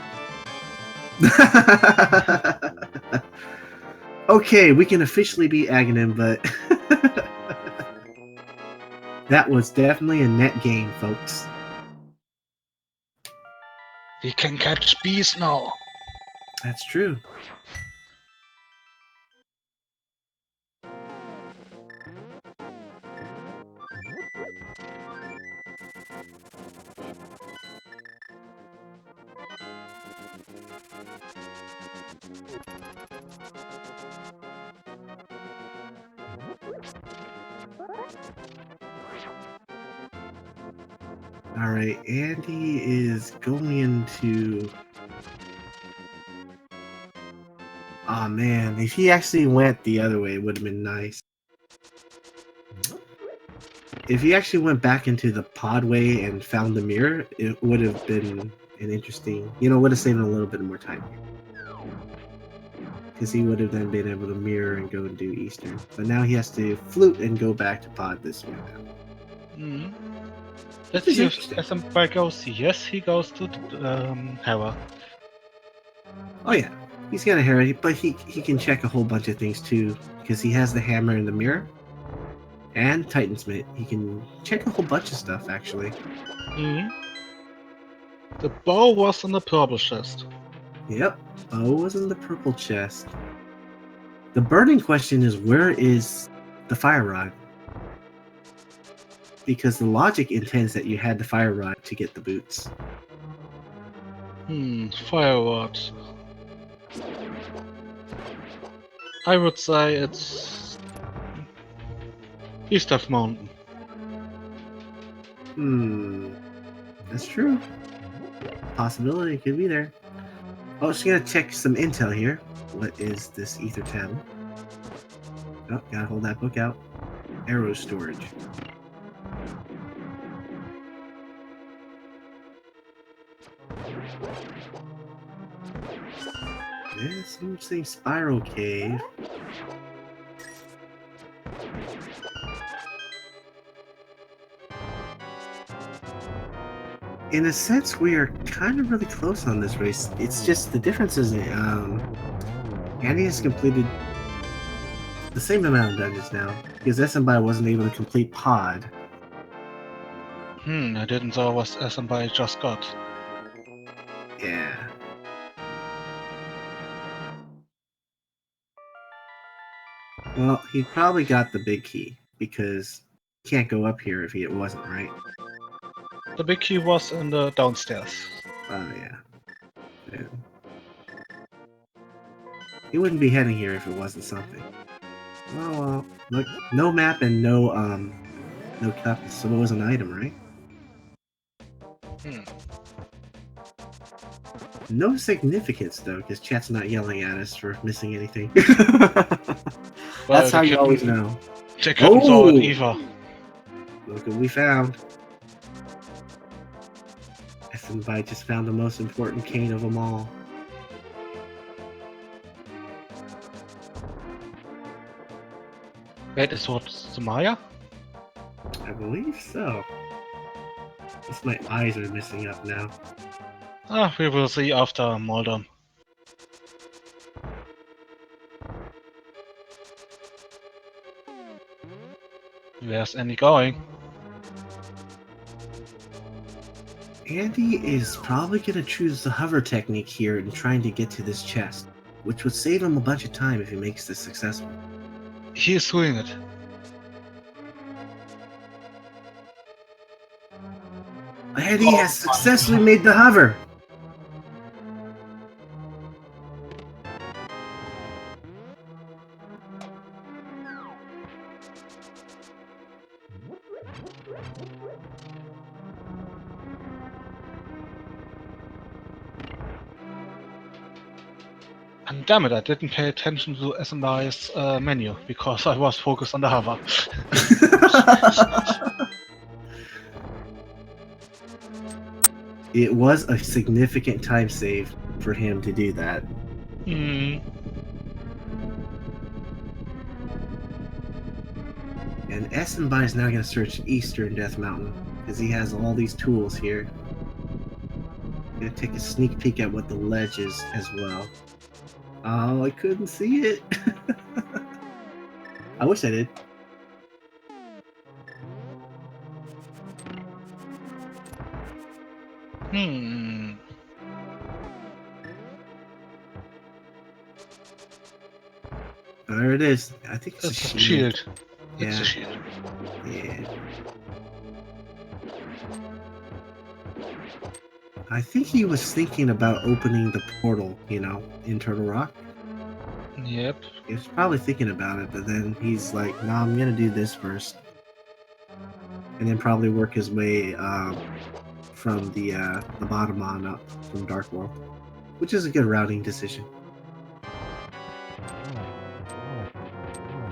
Okay, we can officially beat Aghanim, but that was definitely a net gain, folks. We can catch bees now. That's true. Alright, Andy is going to... Aw, man, if he actually went the other way, it would have been nice. If he actually went back into the pod way and found the mirror, it would have been an interesting... would have saved him a little bit more time. Because he would have then been able to mirror and go and do Eastern. But now he has to flute and go back to pod this way now. Let's see if Smbai goes. Yes, he goes to Hera. Oh yeah, he's got a Hera, but he can check a whole bunch of things too, because he has the hammer and the mirror. And Titansmith. He can check a whole bunch of stuff, actually. The bow was in the purple chest. Yep, bow was in the purple chest. The burning question is, where is the fire rod? Because the logic intends that you had the fire rod to get the boots. Fire rod. I would say it's east of mountain. That's true. Possibility could be there. Oh, just gonna check some intel here. What is this ether tablet? Oh, gotta hold that book out. Arrow storage. Yeah, some say spiral cave. In a sense, we are kind of really close on this race. It's just the difference is, Andy has completed the same amount of dungeons now because Smbai wasn't able to complete Pod. I didn't know what Smbai just got. Yeah. Well, he probably got the big key because he can't go up here if it wasn't, right? The big key was in the downstairs. Oh, yeah. He wouldn't be heading here if it wasn't something. Well, look, no map and no cup, so it was an item, right? No significance though, because chat's not yelling at us for missing anything. That's how you always know. They couldn't saw it either. Look what we found. Smbai just found the most important cane of them all. Wait, is what Samaya? I believe so. Just my eyes are messing up now. We will see after Moldon. Where's Andy going? Andy is probably going to choose the hover technique here in trying to get to this chest, which would save him a bunch of time if he makes this successful. He is doing it. Andy has successfully made the hover! And damn it, I didn't pay attention to SMI's menu because I was focused on the hover. It was a significant time save for him to do that. And Smbai is now going to search Eastern Death Mountain because he has all these tools here. Gonna take a sneak peek at what the ledge is as well. Oh, I couldn't see it. I wish I did. There it is. I think it's a shield. Yeah. It's a shield. Yeah. I think he was thinking about opening the portal, in Turtle Rock. Yep. He was probably thinking about it, but then he's like, no, I'm gonna do this first. And then probably work his way from the bottom on up from Dark World. Which is a good routing decision.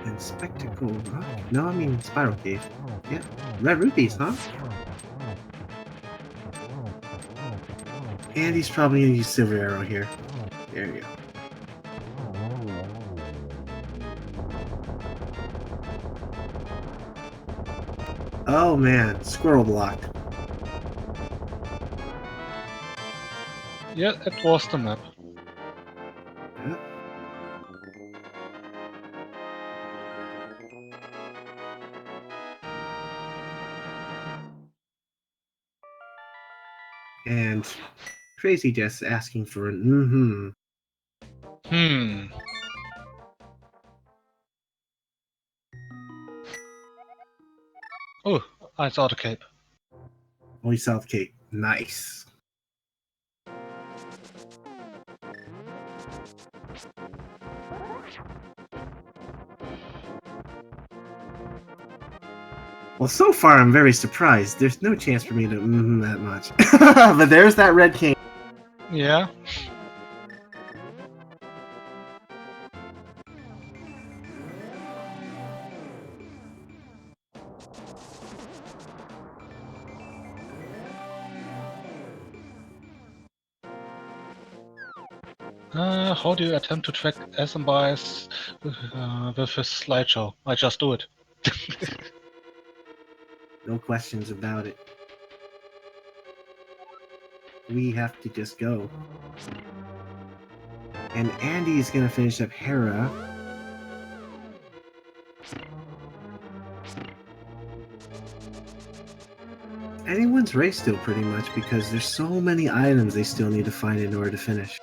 And Spectacle Rock? No, I mean Spiral Cave. Yeah. Red rupees, huh? And he's probably gonna use Silver Arrow here. There you go. Oh man, squirrel blocked. Yeah, it was the map. Yep. And Crazy just asking for an Oh, I saw the cape. Only South Cape. Nice. Well, so far I'm very surprised. There's no chance for me to that much. But there's that red cane. Yeah. How do you attempt to track Smbi's with his slideshow? I just do it. No questions about it. We have to just go. And Andy's gonna finish up Hera. Anyone's race still pretty much because there's so many items they still need to find in order to finish.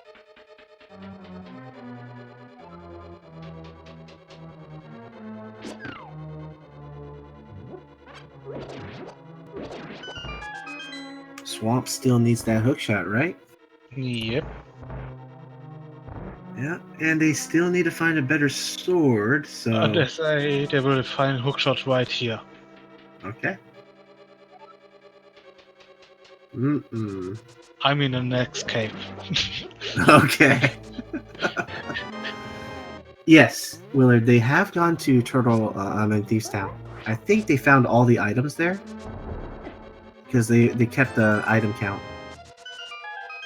Swamp still needs that hookshot, right? Yep. Yeah, and they still need to find a better sword, so... They say they will find hookshot right here. Okay. Mm-mm. I'm in the next cave. Okay. Yes, Willard, they have gone to Turtle, Thieves Town. I think they found all the items there. Because they kept the item count.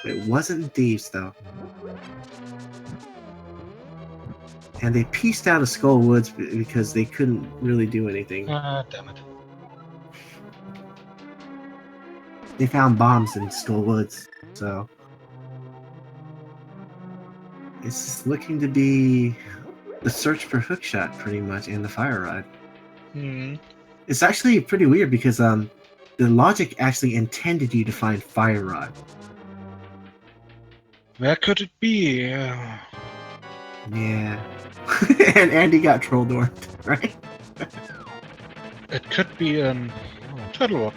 It wasn't Thieves, though. And they pieced out of Skull Woods because they couldn't really do anything. Damn it. They found bombs in Skull Woods, so... It's just looking to be the search for Hookshot, pretty much, and the Fire Rod. Hmm. It's actually pretty weird because the logic actually intended you to find Fire Rod. Where could it be? Yeah. And Andy got troll dormed, right? It could be Turtle Rock.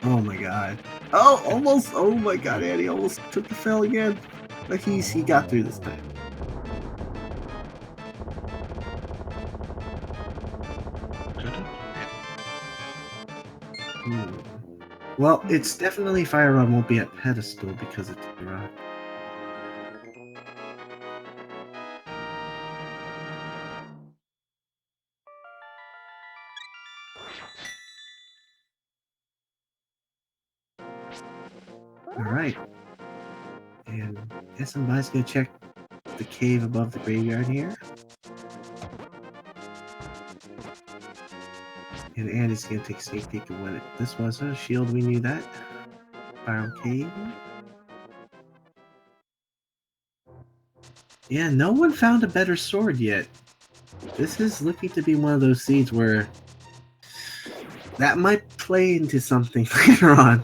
Oh my god. Oh, almost! Oh my god, Andy almost took the fell again. But he got through this time. Could it? Well, it's definitely Fire Rod won't be at pedestal because it's a rock. Alright. And Smbi's gonna check the cave above the graveyard here. And Andy's gonna take a sneak peek of what this was. A shield, we knew that. Spiral cave. Yeah, no one found a better sword yet. This is looking to be one of those seeds where that might play into something later on.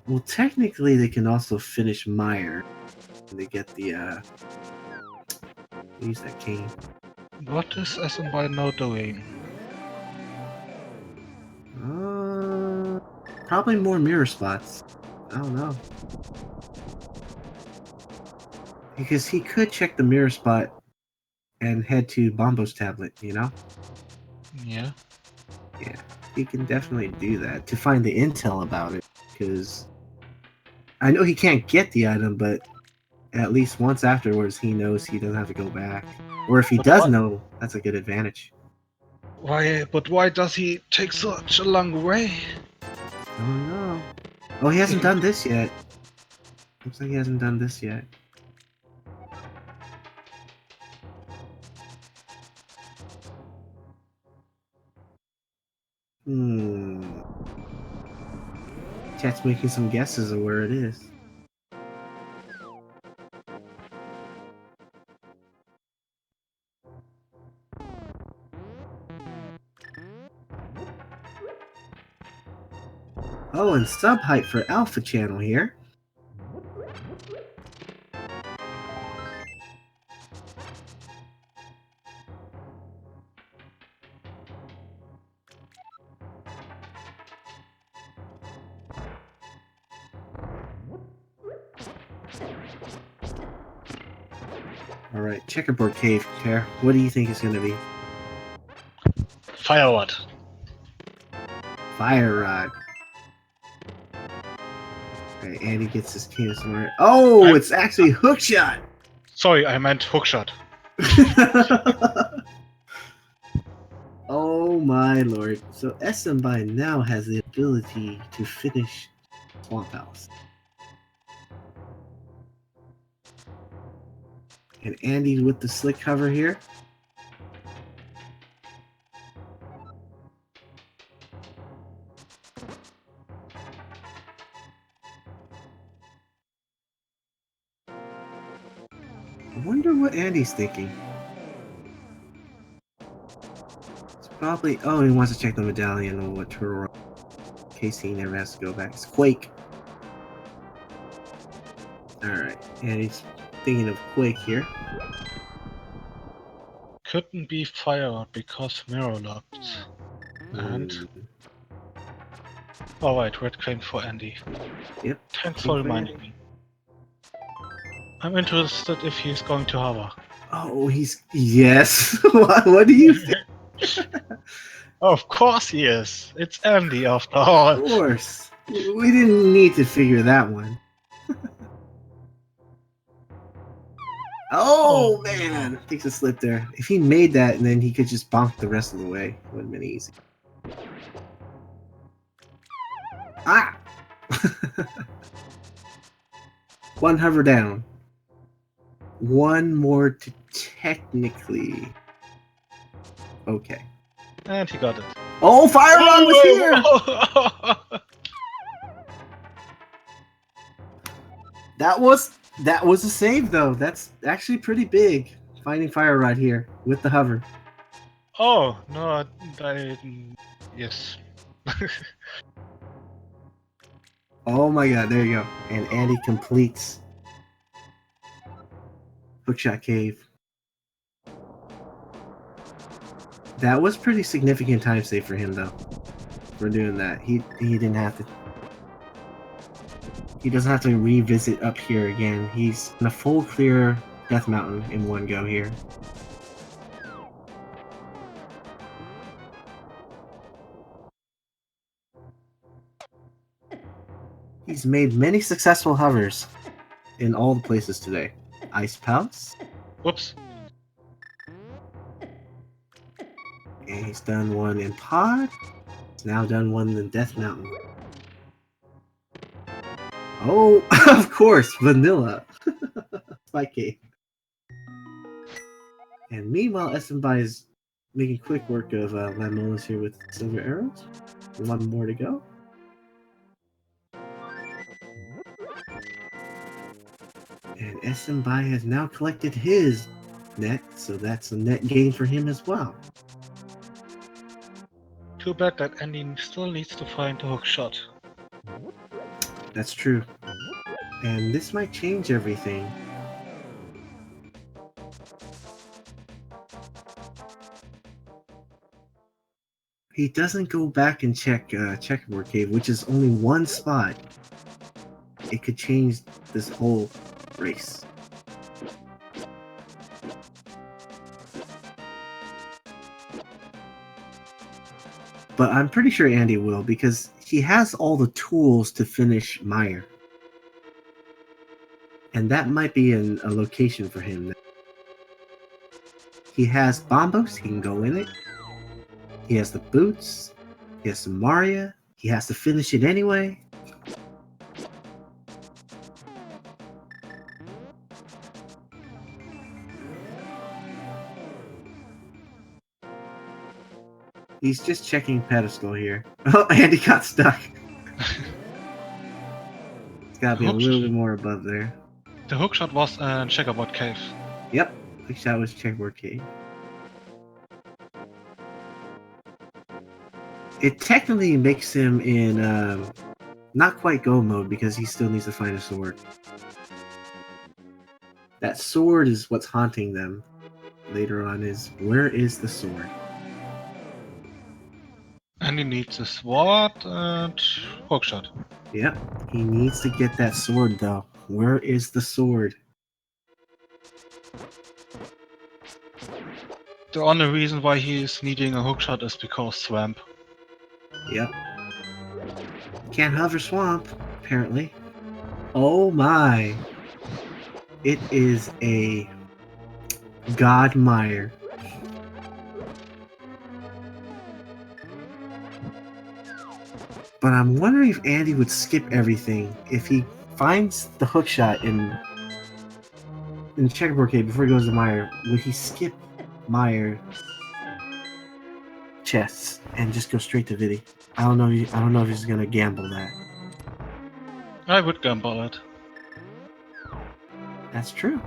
Well, technically, they can also finish Meyer. They get the, use that cane. What is Smbi now doing? Probably more mirror spots. I don't know. Because he could check the mirror spot and head to Bombo's tablet, you know? Yeah. Yeah, he can definitely do that to find the intel about it. Because I know he can't get the item, but at least once afterwards he knows he doesn't have to go back. Or if he does know, that's a good advantage. Why? But why does he take such a long way? Oh no. Oh, he hasn't done this yet. Looks like he hasn't done this yet. Chat's making some guesses of where it is. Oh, and sub height for Alpha Channel here. Alright, checkerboard cave, Care. What do you think it's gonna be? Fire rod. Fire rod. Alright, Andy gets his cane somewhere. Oh, it's actually hook shot! Sorry, I meant hookshot. Oh my lord. So Smbai now has the ability to finish Swamp House. And Andy's with the slick cover here. I wonder what Andy's thinking. It's probably... Oh, he wants to check the medallion on what turtle in case he never has to go back. It's Quake. Alright, Andy's thinking of Quake here. Couldn't be fire rod because mirror locked. And alright, red crane for Andy. Yep. Thanks for reminding me. I'm interested if he's going to hover. Oh, he's... Yes! What do you think? Of course he is! It's Andy after all. Of course. We didn't need to figure that one. Oh, man! Takes a slip there. If he made that and then he could just bonk the rest of the way, it would have been easy. Ah! One hover down. One more to technically... Okay. And he got it. Oh, Fire Rod was here! That was a save though. That's actually pretty big. Finding Fire Rod here with the hover. Oh, no, yes. Oh my god, there you go. And Andy completes Hookshot Cave. That was pretty significant time save for him though. For doing that. He didn't have to... He doesn't have to revisit up here again. He's in a full clear Death Mountain in one go here. He's made many successful hovers in all the places today. Ice Palace. Whoops. And he's done one in Pod. He's now done one in Death Mountain. Oh, of course, Vanilla. Spike Cave. And meanwhile, Smbai is making quick work of Lamolas here with silver arrows. One more to go. And Smbai has now collected his net, so that's a net gain for him as well. Too bad that Andy still needs to find the hook shot. That's true. And this might change everything. He doesn't go back and check Checkerboard Cave, which is only one spot. It could change this whole race. But I'm pretty sure Andy will, because he has all the tools to finish Meyer. And that might be a location for him. He has Bombos, he can go in it. He has the boots. He has some Maria. He has to finish it anyway. He's just checking pedestal here. Oh, Andy got stuck. It's gotta be a little bit more above there. The hookshot was in Checkerboard Cave. Yep, hookshot was Checkerboard Cave. It technically makes him in not quite go mode because he still needs to find a sword. That sword is what's haunting them later on. Is where is the sword? And he needs a sword and hookshot. Yep, he needs to get that sword though. Where is the sword? The only reason why he is needing a hookshot is because swamp. Yep. Can't hover swamp, apparently. Oh my. It is a God Mire. But I'm wondering if Andy would skip everything if he finds the hookshot in Checkerboard Cave before he goes to Mire. Would he skip Mire chests and just go straight to Viddy? I don't know. I don't know if he's gonna gamble that. I would gamble it. That's true.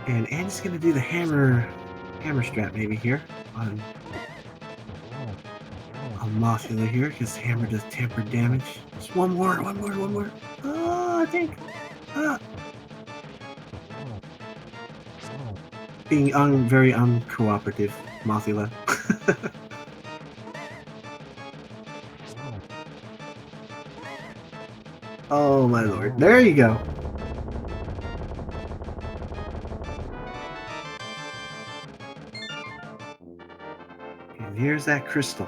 And Andy's gonna do the hammer strap maybe here on Mothula here, because hammer does tampered damage. Just one more. Oh, I think. Being very uncooperative, Mothula. Oh my lord. There you go. And here's that crystal.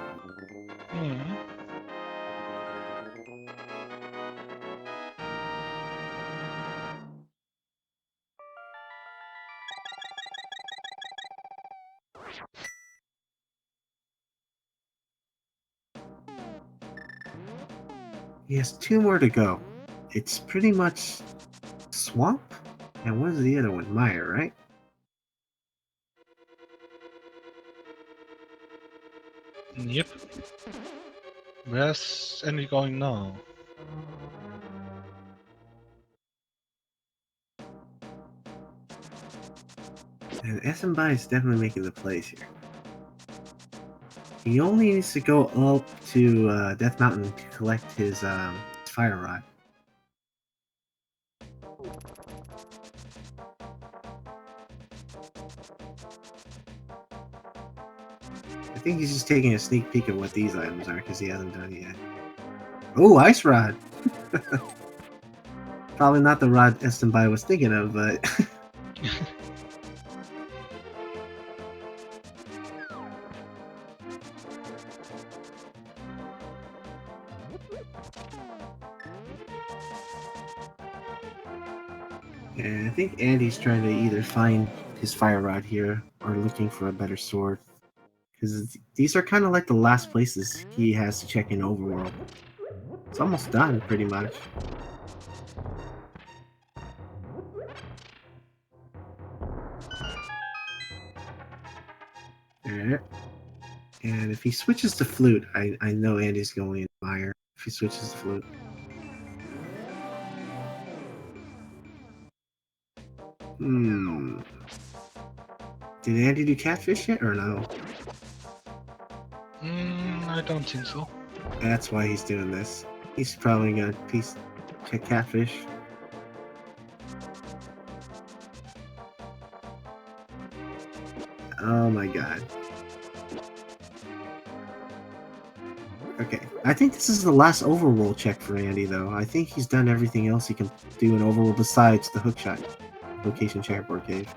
He has 2 more to go. It's pretty much swamp, and what is the other one? Mire, right? Yep. Where's Andy going now? And Smbai is definitely making the plays here. He only needs to go up to Death Mountain to collect his fire rod. I think he's just taking a sneak peek at what these items are because he hasn't done it yet. Oh, ice rod! Probably not the rod Smbai was thinking of, but and I think Andy's trying to either find his fire rod here or looking for a better sword. Because these are kind of like the last places he has to check in Overworld. It's almost done, pretty much. Alright. And if he switches to flute, I know Andy's going in fire if he switches to flute. Did Andy do catfish yet or no? I don't think so. That's why he's doing this. He's probably gonna check catfish. Oh my god. Okay, I think this is the last overworld check for Andy, though. I think he's done everything else he can do in overworld besides the hookshot location checkerboard cave.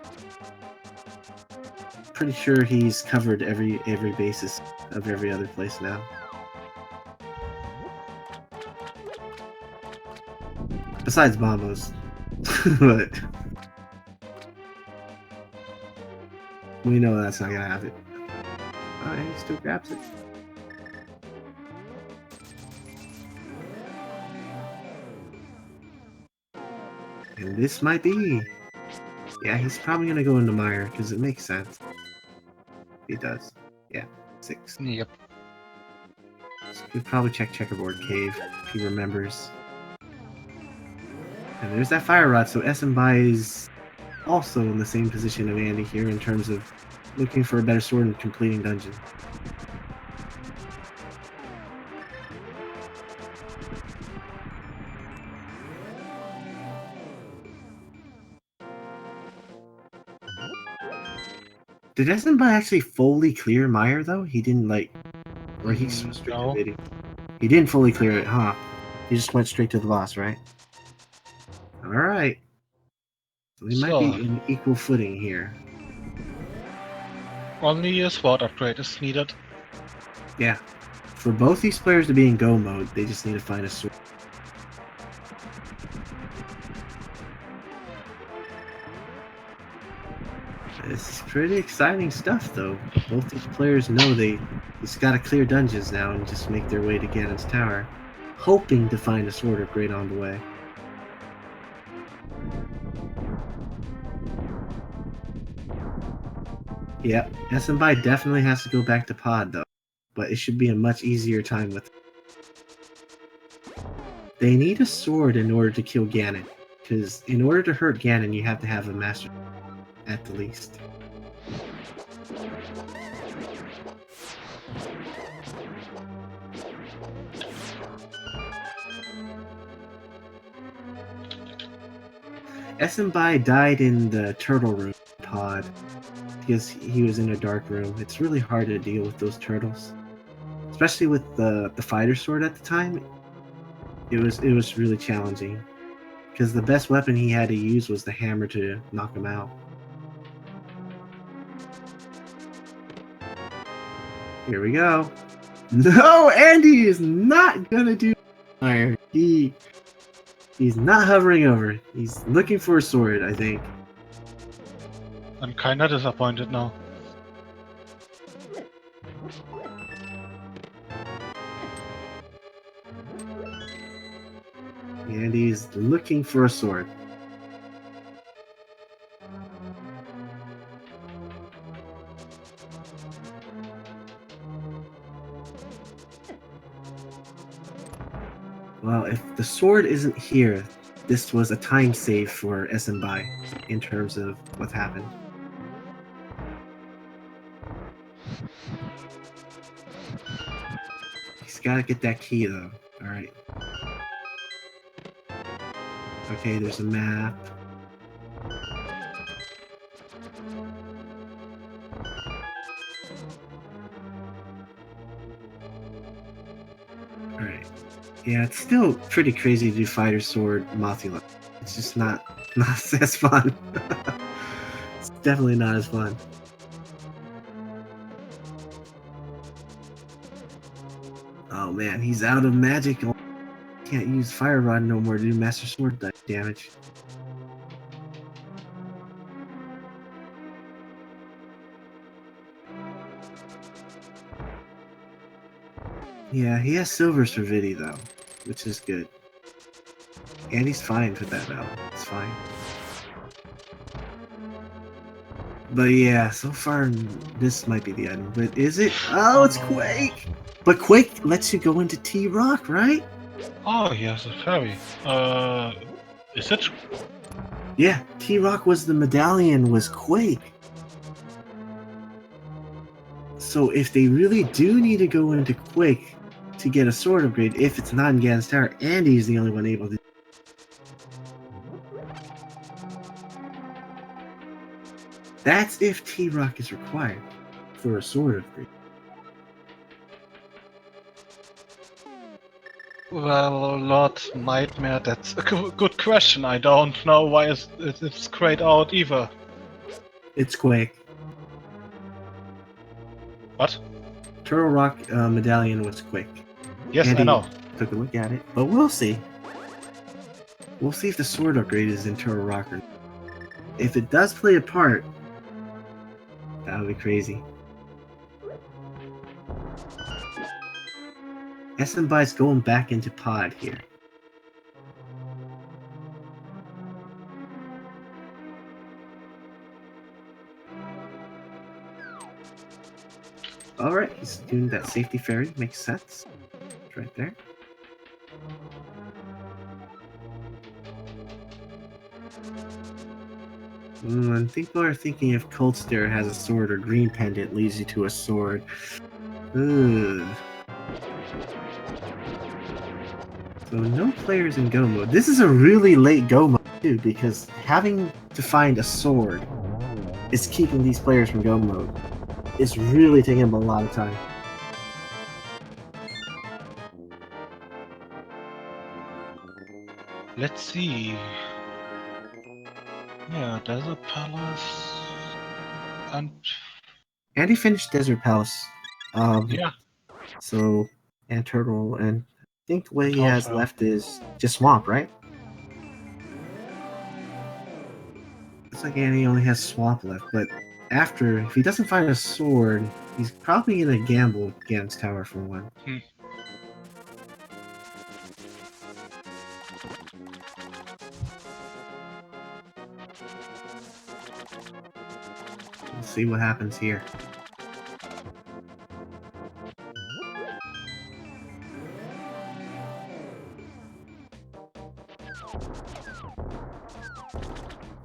Pretty sure he's covered every basis of every other place now. Besides Bombos. But we know that's not gonna happen. Oh, he still grabs it. And this might be... Yeah, he's probably gonna go into Mire, because it makes sense. He does. Yeah, 6. Yep. So he'll probably check Checkerboard Cave, if he remembers. And there's that fire rod, so Smbai is also in the same position of Andy here in terms of looking for a better sword and completing dungeon. Did Smbai actually fully clear Mire though? He didn't Or he switched straight to No. video. He didn't fully clear it, huh? He just went straight to the boss, right? Alright. So we might be So, in equal footing here. only a sword upgrade is needed. Yeah. For both these players to be in go mode, they just need to find a sword. This is pretty exciting stuff, though. Both these players know they just gotta clear dungeons now and just make their way to Ganon's tower, hoping to find a sword upgrade on the way. Yep, Smbai definitely has to go back to pod, though, but it should be a much easier time with. They need a sword in order to kill Ganon, because in order to hurt Ganon, you have to have a master, at the least. Smbai died in the turtle room pod because he was in a dark room. It's really hard to deal with those turtles, especially with the fighter sword at the time. It was really challenging because the best weapon he had to use was the hammer to knock him out. Here we go. No, Andy is not gonna do fire. He's not hovering over. He's looking for a sword, I think. I'm kinda disappointed now. Andy's looking for a sword. Well, if the sword isn't here, this was a time save for Smbai in terms of what happened. He's gotta get that key though. Alright. Okay, there's a map. Alright. Yeah, it's still pretty crazy to do fighter sword Mothula. It's just not as fun. It's definitely not as fun. Oh man, he's out of magic. Can't use Fire Rod no more to do Master Sword damage. Yeah, he has silvers for Vidi though, which is good. And he's fine for that battle. It's fine. But yeah, so far this might be the item. But is it? Oh, it's Quake! But Quake lets you go into T-Rock, right? Oh, he has a fairy. Is it? Yeah, T-Rock was the medallion, was Quake. So if they really do need to go into Quake to get a sword upgrade, if it's not in Ganon's Tower, Andy's the only one able to. That's if T-Rock is required for a sword upgrade. Well, Lord Nightmare, that's a good question. I don't know why it's grayed out either. It's Quake. What? Turtle Rock medallion was Quake. Yes, Andy I know. took a look at it, but we'll see. We'll see if the sword upgrade is in Turtle Rock or not. If it does play a part, that would be crazy. Smbi's going back into pod here. Alright, he's doing that safety fairy. Makes sense. It's right there. And people are thinking if Cold Stare has a sword or Green Pendant leads you to a sword. Ugh. So no players in go mode. This is a really late go mode too, because having to find a sword is keeping these players from go mode. It's really taking them a lot of time. Let's see. Yeah, Desert Palace. And Andy finished Desert Palace. yeah, So, and Turtle, and I think what he has Towfer. left is just Swamp, right? Looks like Andy only has Swamp left, but after, if he doesn't find a sword, he's probably gonna gamble against Tower for one. Hmm. We'll see what happens here.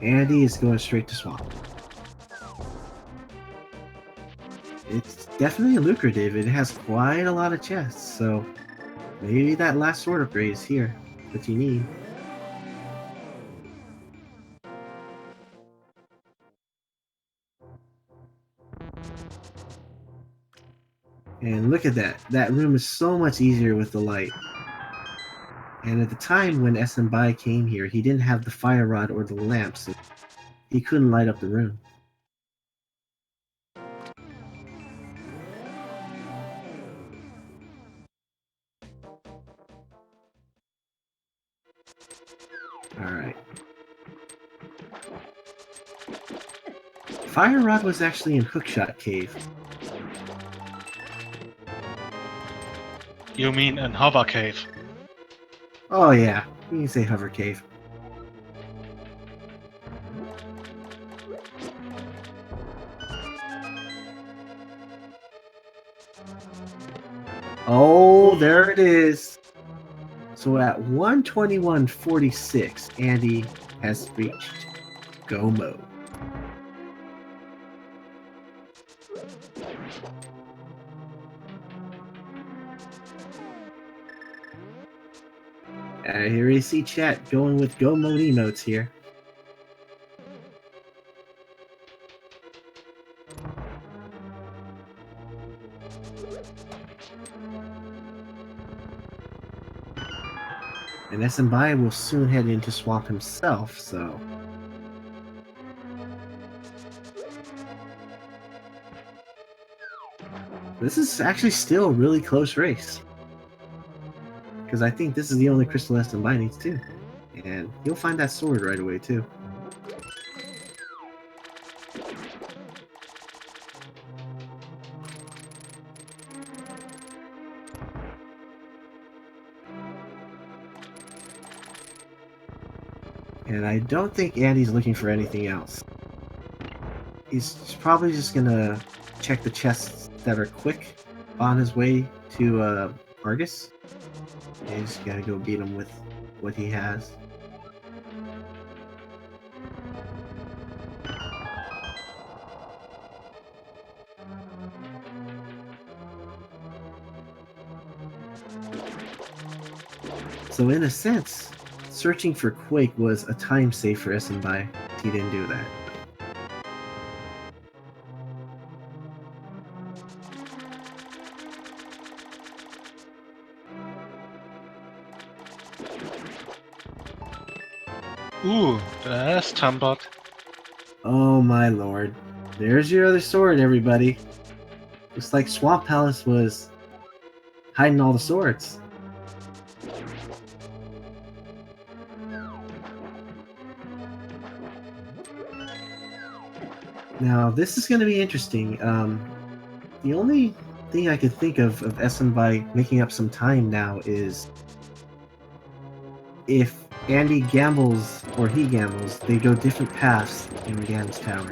Andy is going straight to Swamp. It's definitely lucrative. It has quite a lot of chests, so maybe that last sword upgrade is here. What you need. And look at that. That room is so much easier with the light. And at the time when Smbai came here, he didn't have the fire rod or the lamp, so he couldn't light up the room. Alright. Fire rod was actually in Hookshot Cave. You mean in Hover Cave? Oh yeah, you can say Hover Cave. Oh, there it is. So at 121.46, Andy has reached go mode. Here you see chat going with go mode emotes here. And Smbai will soon head into Swamp himself, so... This is actually still a really close race. Because I think this is the only crystal Smbai needs too. And he'll find that sword right away too. And I don't think Andy's looking for anything else. He's probably just gonna check the chests that are quick on his way to Argus. And he's gotta go beat him with what he has. So in a sense, searching for Quake was a time save for Smbai. He didn't do that. Ooh, there's Tambot. Oh my lord. There's your other sword, everybody. Looks like Swamp Palace was hiding all the swords. Now, this is going to be interesting. The only thing I could think of Smbai making up some time now is if Andy gambles or he gambles, they go different paths in Gan's Tower.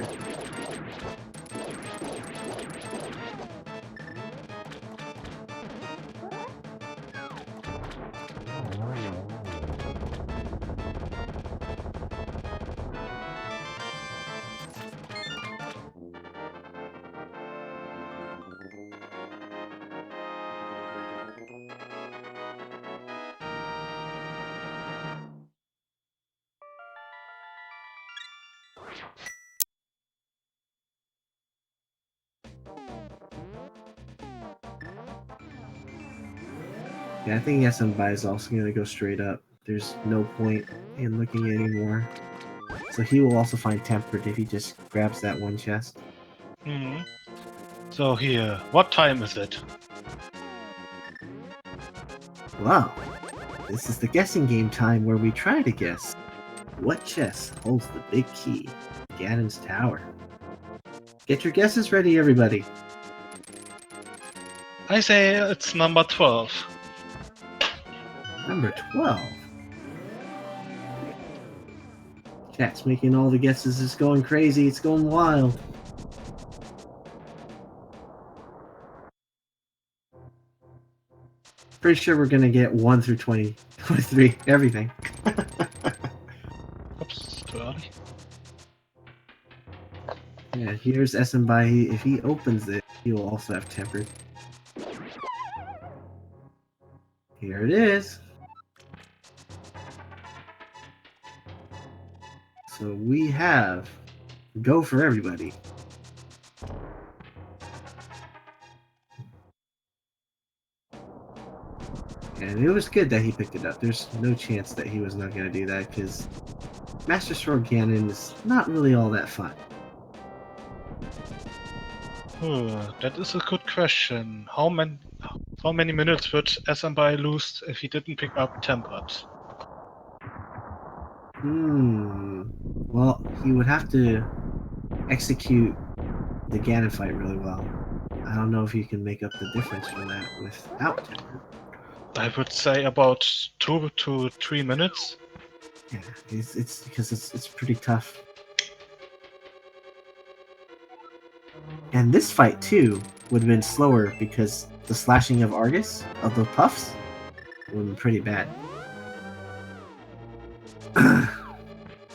Yeah, I think Smbai is also going to go straight up. there's no point in looking anymore. So he will also find tempered if he just grabs that one chest. Hmm. So here, what time is it? Wow, this is the guessing game time where we try to guess what chest holds the big key, Ganon's Tower. Get your guesses ready, everybody. I say it's number 12. Number 12. Chat's making all the guesses. It's going crazy. It's going wild. Pretty sure we're going to get 1 through 20, 23, everything. Oops, too early. Yeah, here's Smbai. If he opens it, he will also have tempered. Here it is. So we have Go for Everybody. And it was good that he picked it up. There's no chance that he was not going to do that because Master Sword Ganon is not really all that fun. That is a good question. How many minutes would Smbai lose if he didn't pick up tempered? Well, he would have to execute the Ganon fight really well. I don't know if you can make up the difference from that without tempered. I would say about 2 to 3 minutes. Yeah, it's because it's pretty tough. And this fight too would have been slower because the slashing of Argus of the puffs would have been pretty bad.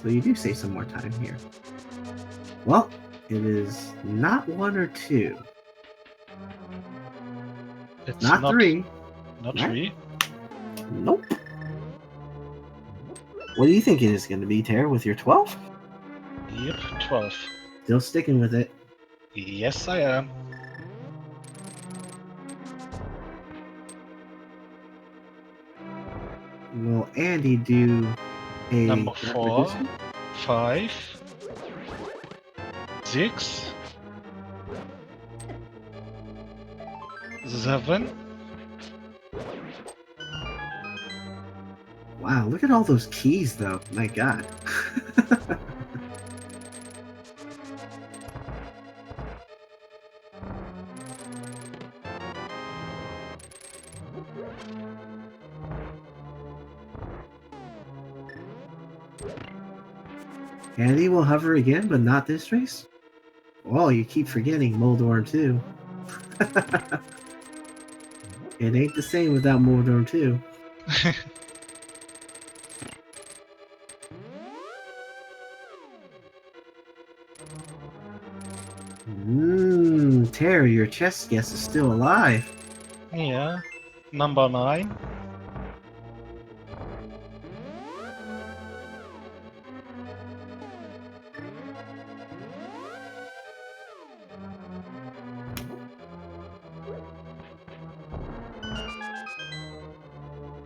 So you do save some more time here. Well, it is not 1 or 2. It's Not 3. Not Right? 3. Nope. What do you think it is going to be, Tara, with your 12? Yep, 12. Still sticking with it. Yes, I am. Will Andy do a Number Dark 4, Magician? 5, 6, 7. Wow, look at all those keys, though. My god. Andy will hover again, but not this race? Oh, you keep forgetting Moldorm 2. It ain't the same without Moldorm 2. Terry, your chess guess is still alive. Yeah. Number 9.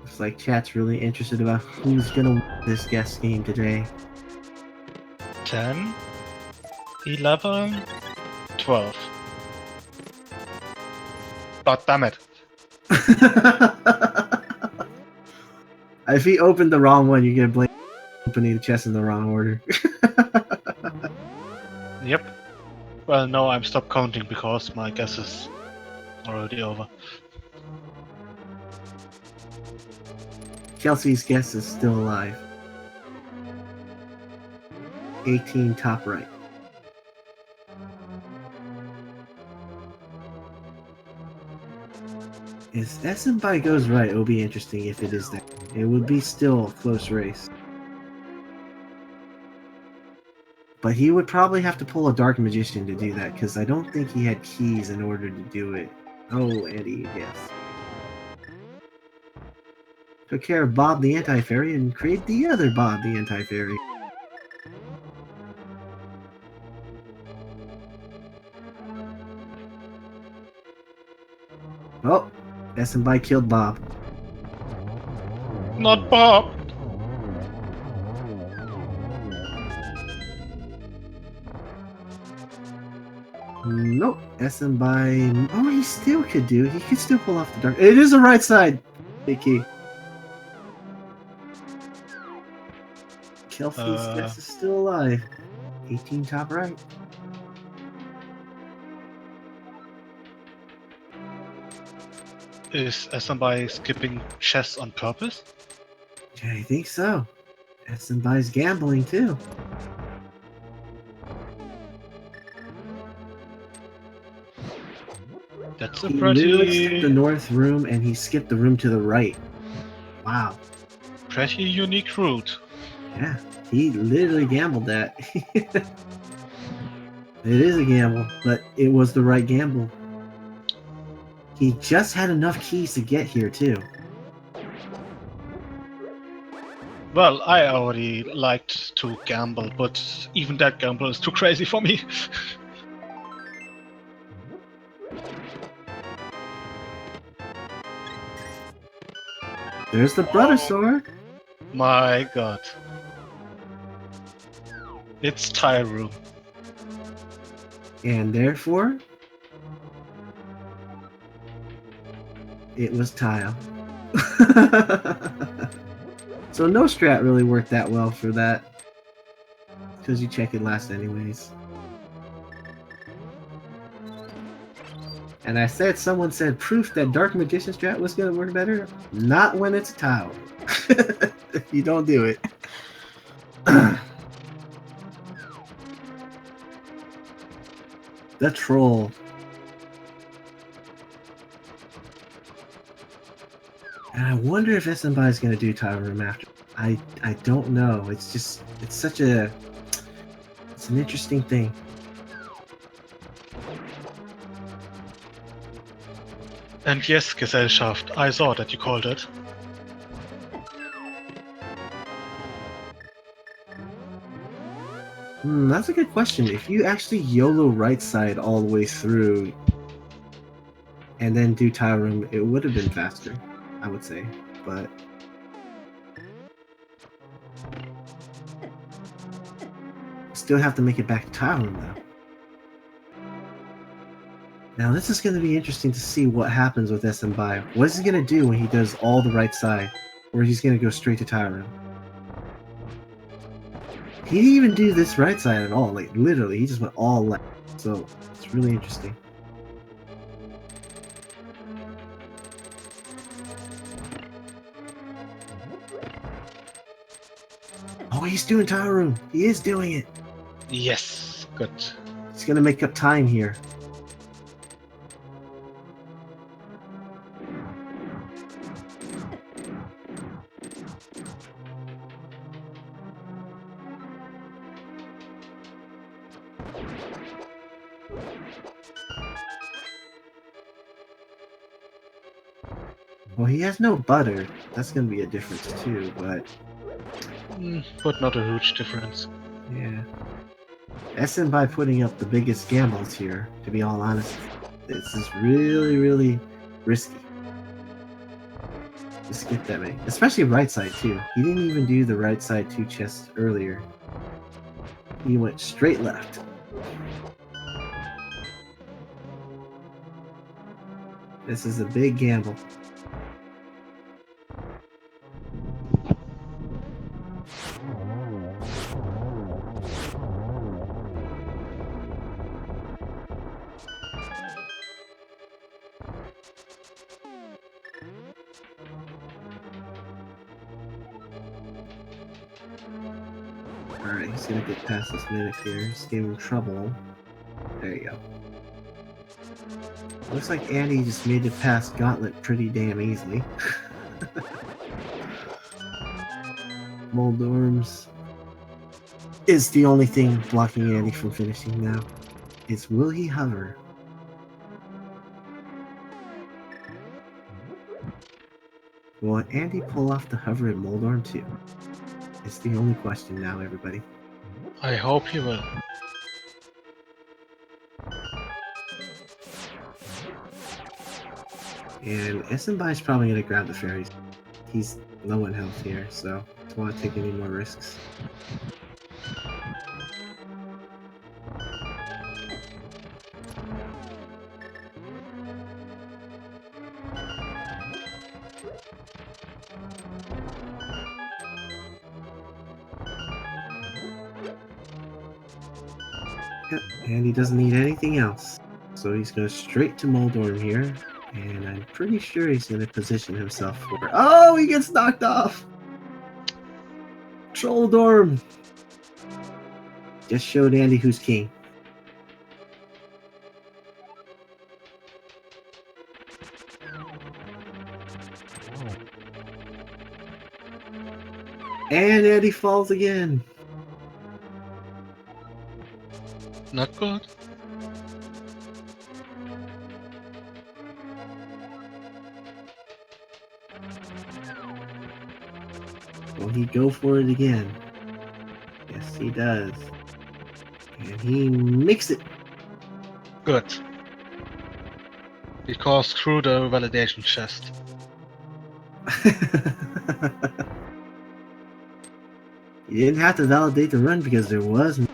Looks like chat's really interested about who's gonna win this guess game today. 10, 11, 12. God damn it. If he opened the wrong one, you're gonna blame opening the chest in the wrong order. Yep. Well, no, I'm stopped counting because my guess is already over. Kelsey's guess is still alive. 18 top right. If Smbai goes right, it'll be interesting if it is that. It would be still a close race. But he would probably have to pull a Dark Magician to do that, because I don't think he had keys in order to do it. Oh, Andy, yes. Took care of Bob the Anti-Fairy and created the other Bob the Anti-Fairy. Oh, Smbai killed Bob. Not Bob! Nope. Smbai. Oh, he still could do. He could still pull off the dark. It is the right side. Big key. Kelfie's guess is still alive. 18 top right. Is Smbai skipping chess on purpose? I think so. Smbi's gambling too. That's a He literally skipped the pretty north room and he skipped the room to the right. Wow. unique route. Yeah, he literally gambled that. It is a gamble, but it was the right gamble. He just had enough keys to get here too. Well, I already liked to gamble, but even that gamble is too crazy for me. There's the brother sword. My god. It's tile room. And therefore, it was tile. So no strat really worked that well for that. Because you check it last anyways. And I said, someone said proof that Dark Magician strat was going to work better. Not when it's a tile. You don't do it. The troll. And I wonder if Smbai is going to do tile room after. I don't know. It's just, it's an interesting thing. And yes, Gesellschaft, I saw that you called it. That's a good question. If you actually YOLO right side all the way through and then do tile room, it would have been faster, I would say. But still have to make it back to tile room though. Now this is going to be interesting to see what happens with Smbai. What is he going to do when he does all the right side? Or he's going to go straight to tile room? He didn't even do this right side at all. Like, literally, he just went all left. So, it's really interesting. Oh, he's doing tile room. He is doing it. Yes, good. He's going to make up time here. Well, he has no butter. That's going to be a difference too, but... But not a huge difference. Yeah. Smbai putting up the biggest gambles here, to be all honest. This is really, really risky. To skip that many. Especially right side too. He didn't even do the right side 2 chests earlier. He went straight left. This is a big gamble. Alright, he's gonna get past this mimic here. Just gave him trouble. There you go. Looks like Andy just made it past Gauntlet pretty damn easily. Moldorms is the only thing blocking Andy from finishing now. It's will he hover? Will Andy pull off the hover at Moldorm too? It's the only question now, everybody. I hope he will. And Smbai is probably going to grab the fairies. He's low in health here, so don't want to take any more risks. Yep, and he doesn't need anything else. So he's going straight to Moldorm here. And I'm pretty sure he's going to position himself for... Oh, he gets knocked off! Trolldorm! Just showed Andy who's king. And Andy falls again. Not good. Will he go for it again? Yes, he does. And he makes it. Good. Because through the validation chest. You didn't have to validate the run because there was... And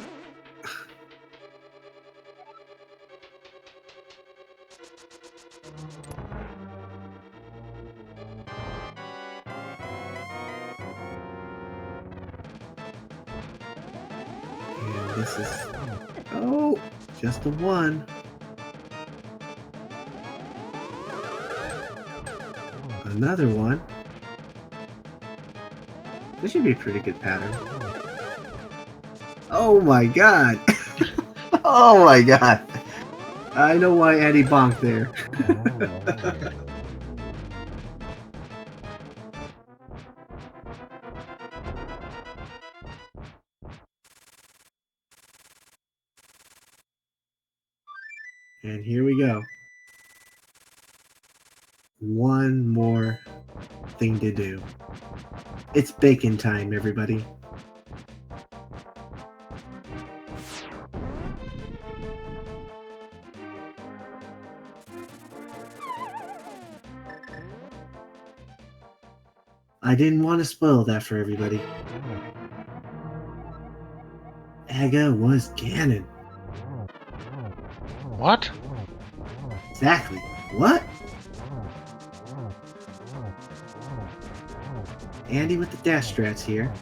this is... Oh, just a one. Another one. This should be a pretty good pattern. Oh my god! Oh my god! I know why Andy bonked there. And here we go. One more thing to do. It's bacon time, everybody. I didn't want to spoil that for everybody. Aga was Ganon. What? Exactly. What? Andy with the dash strats here.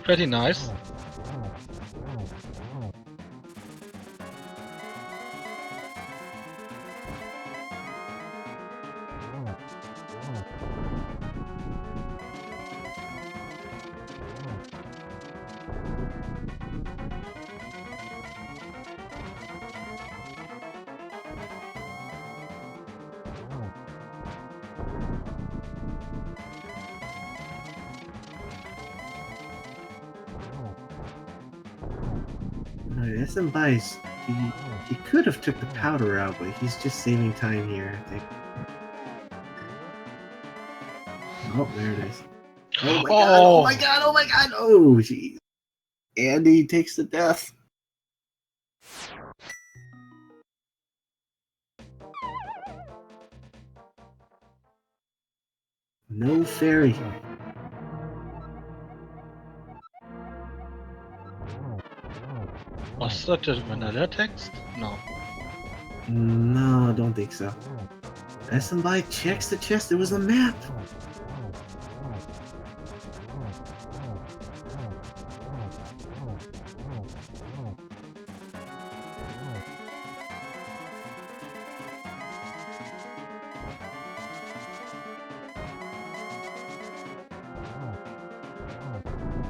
Pretty nice. Smbai, he could have took the powder out, but he's just saving time here, I think. Oh, there it is. Oh my god, oh my god, oh my god, oh jeez. Andy takes the death. No fairy. Was that the vanilla text? No. No, I don't think so. Smbai checks the chest, it was a map.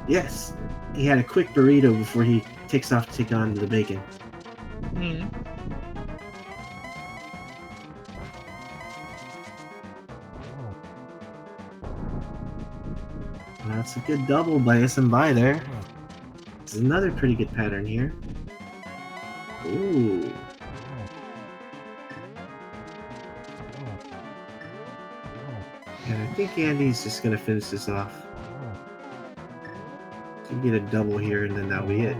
Yes, he had a quick burrito before he takes off to take on the bacon. Hmm. That's a good double by Smbai there. This is another pretty good pattern here. Ooh. And I think Andy's just gonna finish this off. Can get a double here and then that'll be it.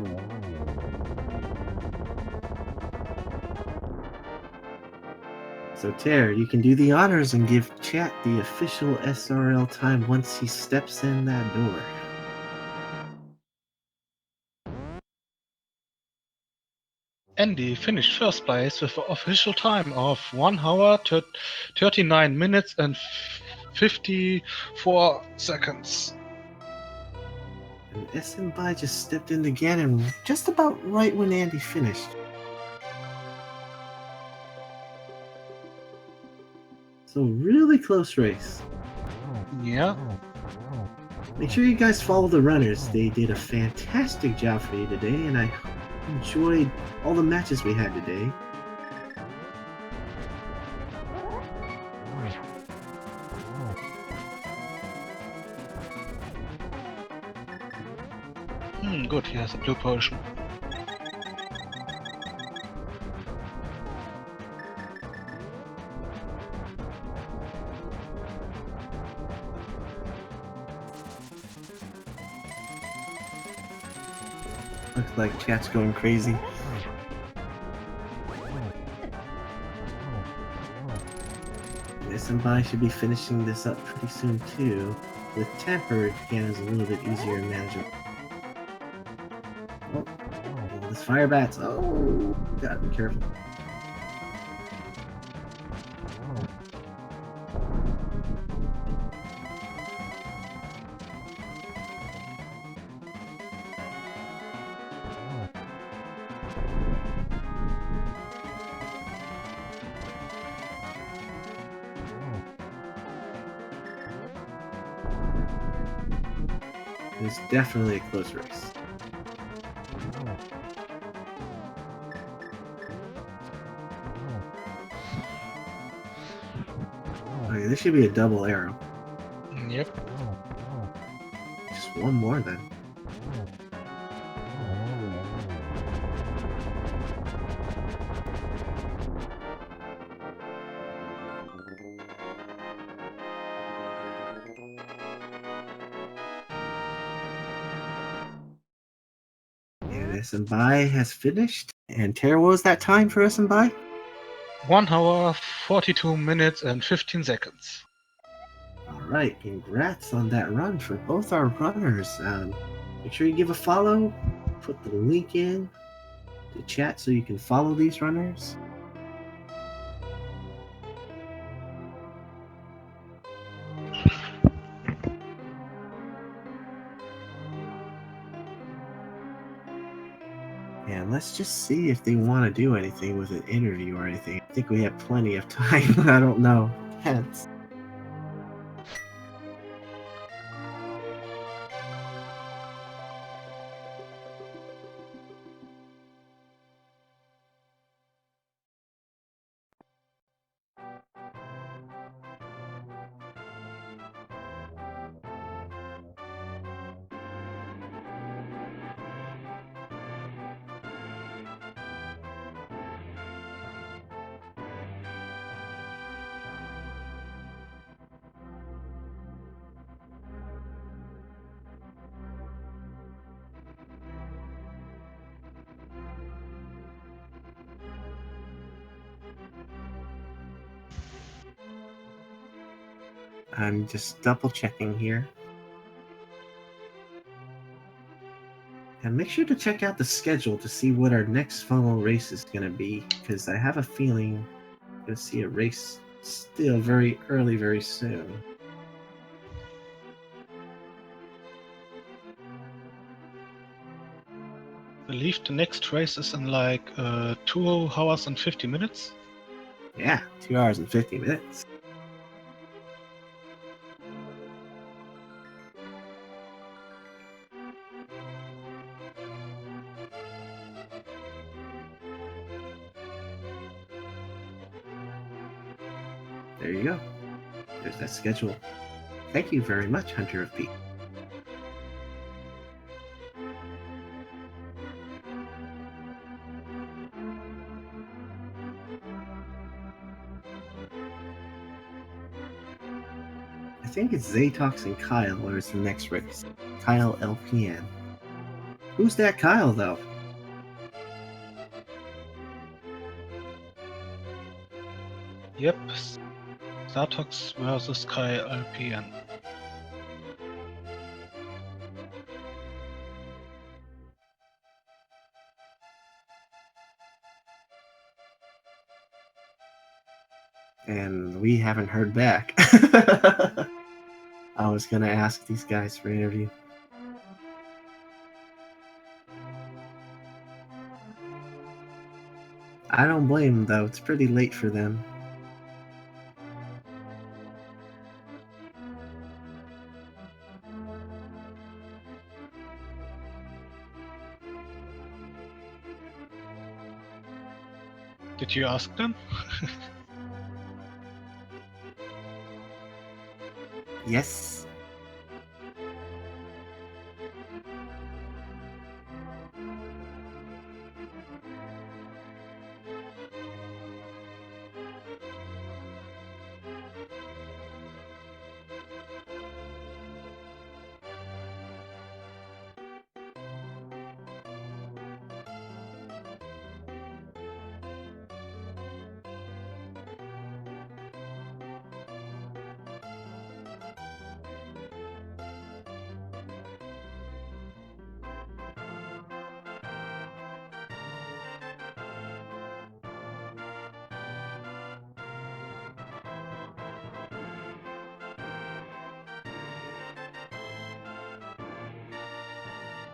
So Ter, you can do the honors and give chat the official SRL time once he steps in that door. Andy finished first place with an official time of 1 hour, 39 minutes and 54 seconds. And Smbai just stepped in again, and just about right when Andy finished. So really close race. Yeah. Make sure you guys follow the runners. They did a fantastic job for you today, and I enjoyed all the matches we had today. Good, he has a blue potion. Looks like chat's going crazy. Smbai should be finishing this up pretty soon too. With Tempered, Piano's a little bit easier to manage. Oh, this fire bats. Oh, gotta be careful. It's definitely a close race. Okay, this should be a double arrow. Yep. Just one more then. And Smbai has finished. And Tara, what was that time for Smbai? 1 hour, 42 minutes and 15 seconds. Alright, congrats on that run for both our runners. Make sure you give a follow, put the link in the chat so you can follow these runners. And let's just see if they want to do anything with an interview or anything. I think we have plenty of time. I don't know. Depends. I'm just double checking here. And make sure to check out the schedule to see what our next funnel race is going to be, because I have a feeling I'm going to see a race still very early, very soon. I believe the next race is in like 2 hours and 50 minutes. Yeah, 2 hours and 50 minutes. There you go. There's that schedule. Thank you very much, Hunter of Peak. I think it's Zatox and Kyle or is the next race. Kyle LPN. Who's that Kyle, though? Yep. Zatox versus Kai LPN. And we haven't heard back. I was gonna ask these guys for an interview. I don't blame them, though. It's pretty late for them. Did you ask them? Yes.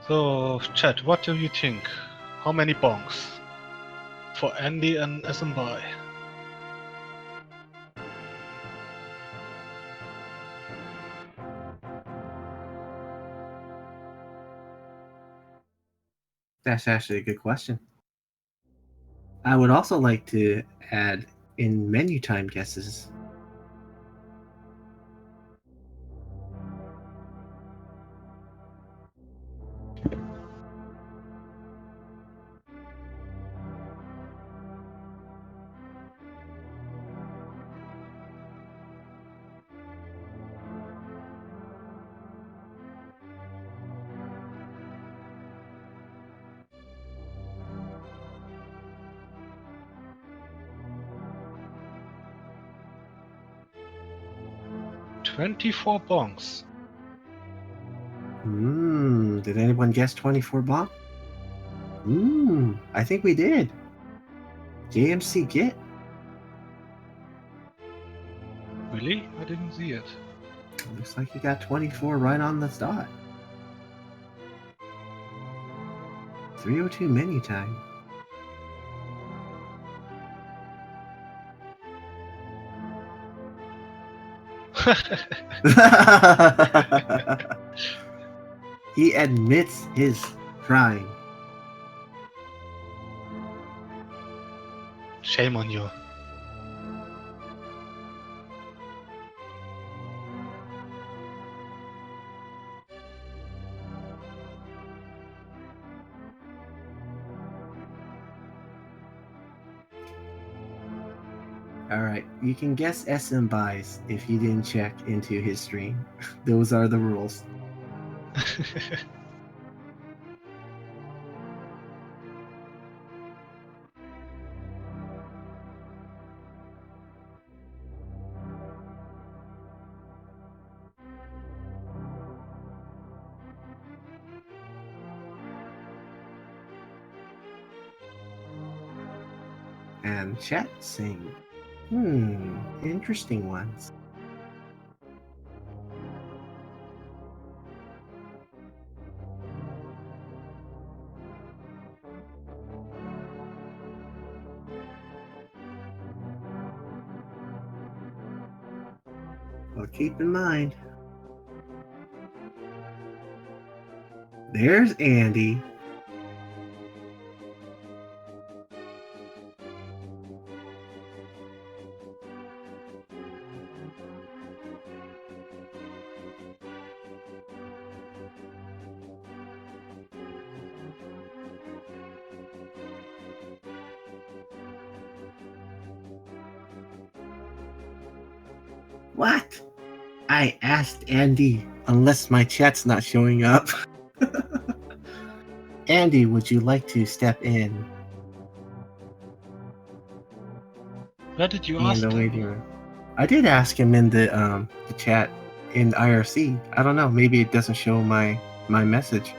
So, chat, what do you think? How many bonks for Andy and Smbai? That's actually a good question. I would also like to add in menu time guesses. "24 bonks." Did anyone guess 24 bomb? I think we did. JMC Git. Really? I didn't see it. Looks like you got 24 right on the dot. 302 menu time. He admits his crime. Shame on you. Alright, you can guess Smbi's if you didn't check into his stream. Those are the rules. And chat saying, interesting ones. Well, keep in mind, there's Andy. What? I asked Andy, unless my chat's not showing up. Andy, would you like to step in? Where did you In ask the them? waiting room. I did ask him in the chat in IRC. I don't know. Maybe it doesn't show my message.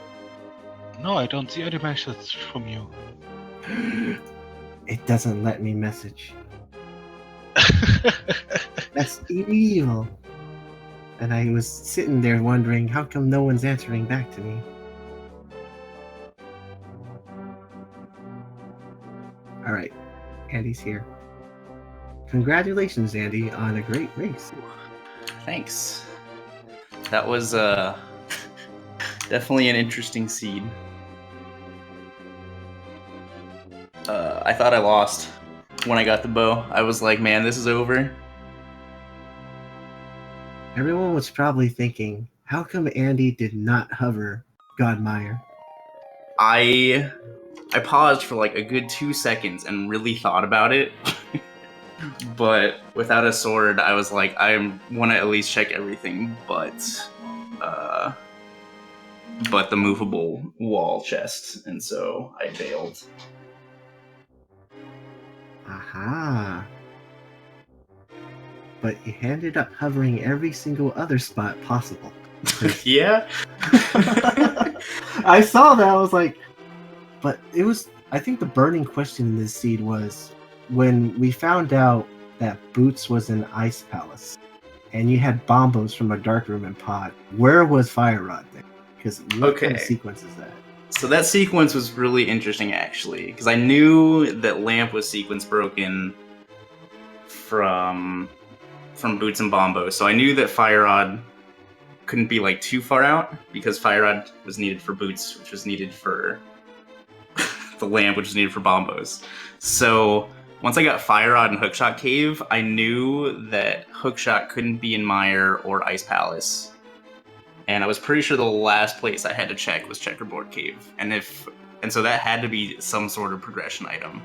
No, I don't see any message from you. It doesn't let me message. That's illegal. And I was sitting there wondering, how come no one's answering back to me? Alright. Andy's here. Congratulations, Andy, on a great race. Thanks. That was definitely an interesting seed. I thought I lost when I got the bow. I was like, man, this is over. Everyone was probably thinking, how come Andy did not hover Godmire? I paused for like a good 2 seconds and really thought about it. But without a sword, I was like, I want to at least check everything but the movable wall chest, and so I bailed. Aha. But you ended up hovering every single other spot possible. Yeah. I saw that. I was like, but it was, I think the burning question in this seed was when we found out that Boots was in Ice Palace and you had Bombos from a dark room and pod. Where was Fire Rod then? Because what kind of sequence is that? So that sequence was really interesting, actually, because I knew that Lamp was sequence broken from Boots and Bombo, so I knew that Fire Rod couldn't be like too far out because Fire Rod was needed for Boots, which was needed for the Lamp, which was needed for Bombos. So once I got Fire Rod and Hookshot Cave, I knew that Hookshot couldn't be in Mire or Ice Palace. And I was pretty sure the last place I had to check was Checkerboard Cave. And so that had to be some sort of progression item.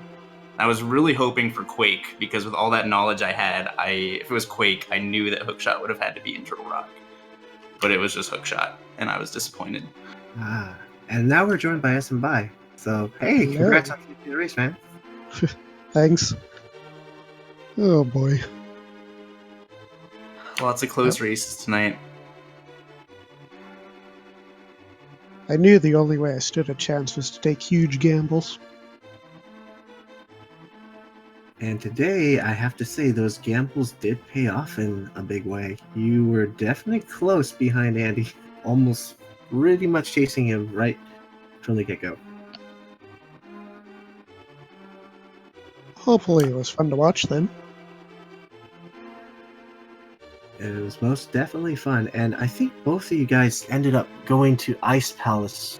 I was really hoping for Quake, because with all that knowledge I had, if it was Quake, I knew that Hookshot would have had to be in Turtle Rock. But it was just Hookshot, and I was disappointed. And now we're joined by Smbai. So, hey, congrats on the race, man. Thanks. Oh boy. Lots of close races tonight. I knew the only way I stood a chance was to take huge gambles. And today, I have to say, those gambles did pay off in a big way. You were definitely close behind Andy, almost pretty much chasing him right from the get-go. Hopefully it was fun to watch then. It was most definitely fun, and I think both of you guys ended up going to Ice Palace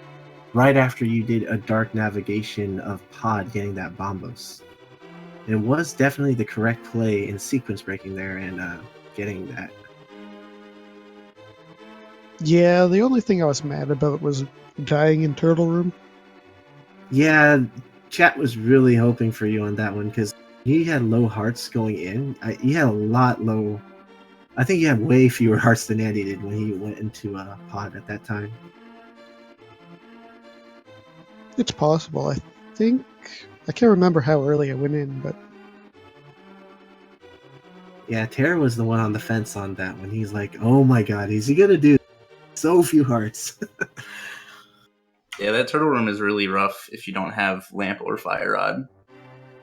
right after you did a dark navigation of Pod getting that Bombos. It was definitely the correct play in sequence breaking there and getting that. Yeah, the only thing I was mad about was dying in Turtle Room. Yeah, chat was really hoping for you on that one because you had low hearts going in. You had a lot low. I think you had way fewer hearts than Andy did when he went into Pod at that time. It's possible. I think I can't remember how early I went in, but yeah, Tara was the one on the fence on that when he's like, "Oh my God, is he gonna do so few hearts?" Yeah, that Turtle Room is really rough if you don't have Lamp or Fire Rod.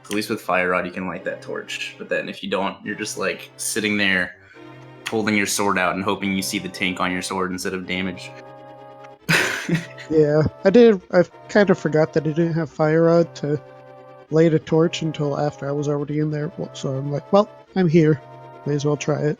At least with Fire Rod, you can light that torch. But then if you don't, you're just like sitting there holding your sword out and hoping you see the tank on your sword instead of damage. yeah, I kind of forgot that I didn't have Fire Rod to light a torch until after I was already in there. So I'm like, well, I'm here. May as well try it.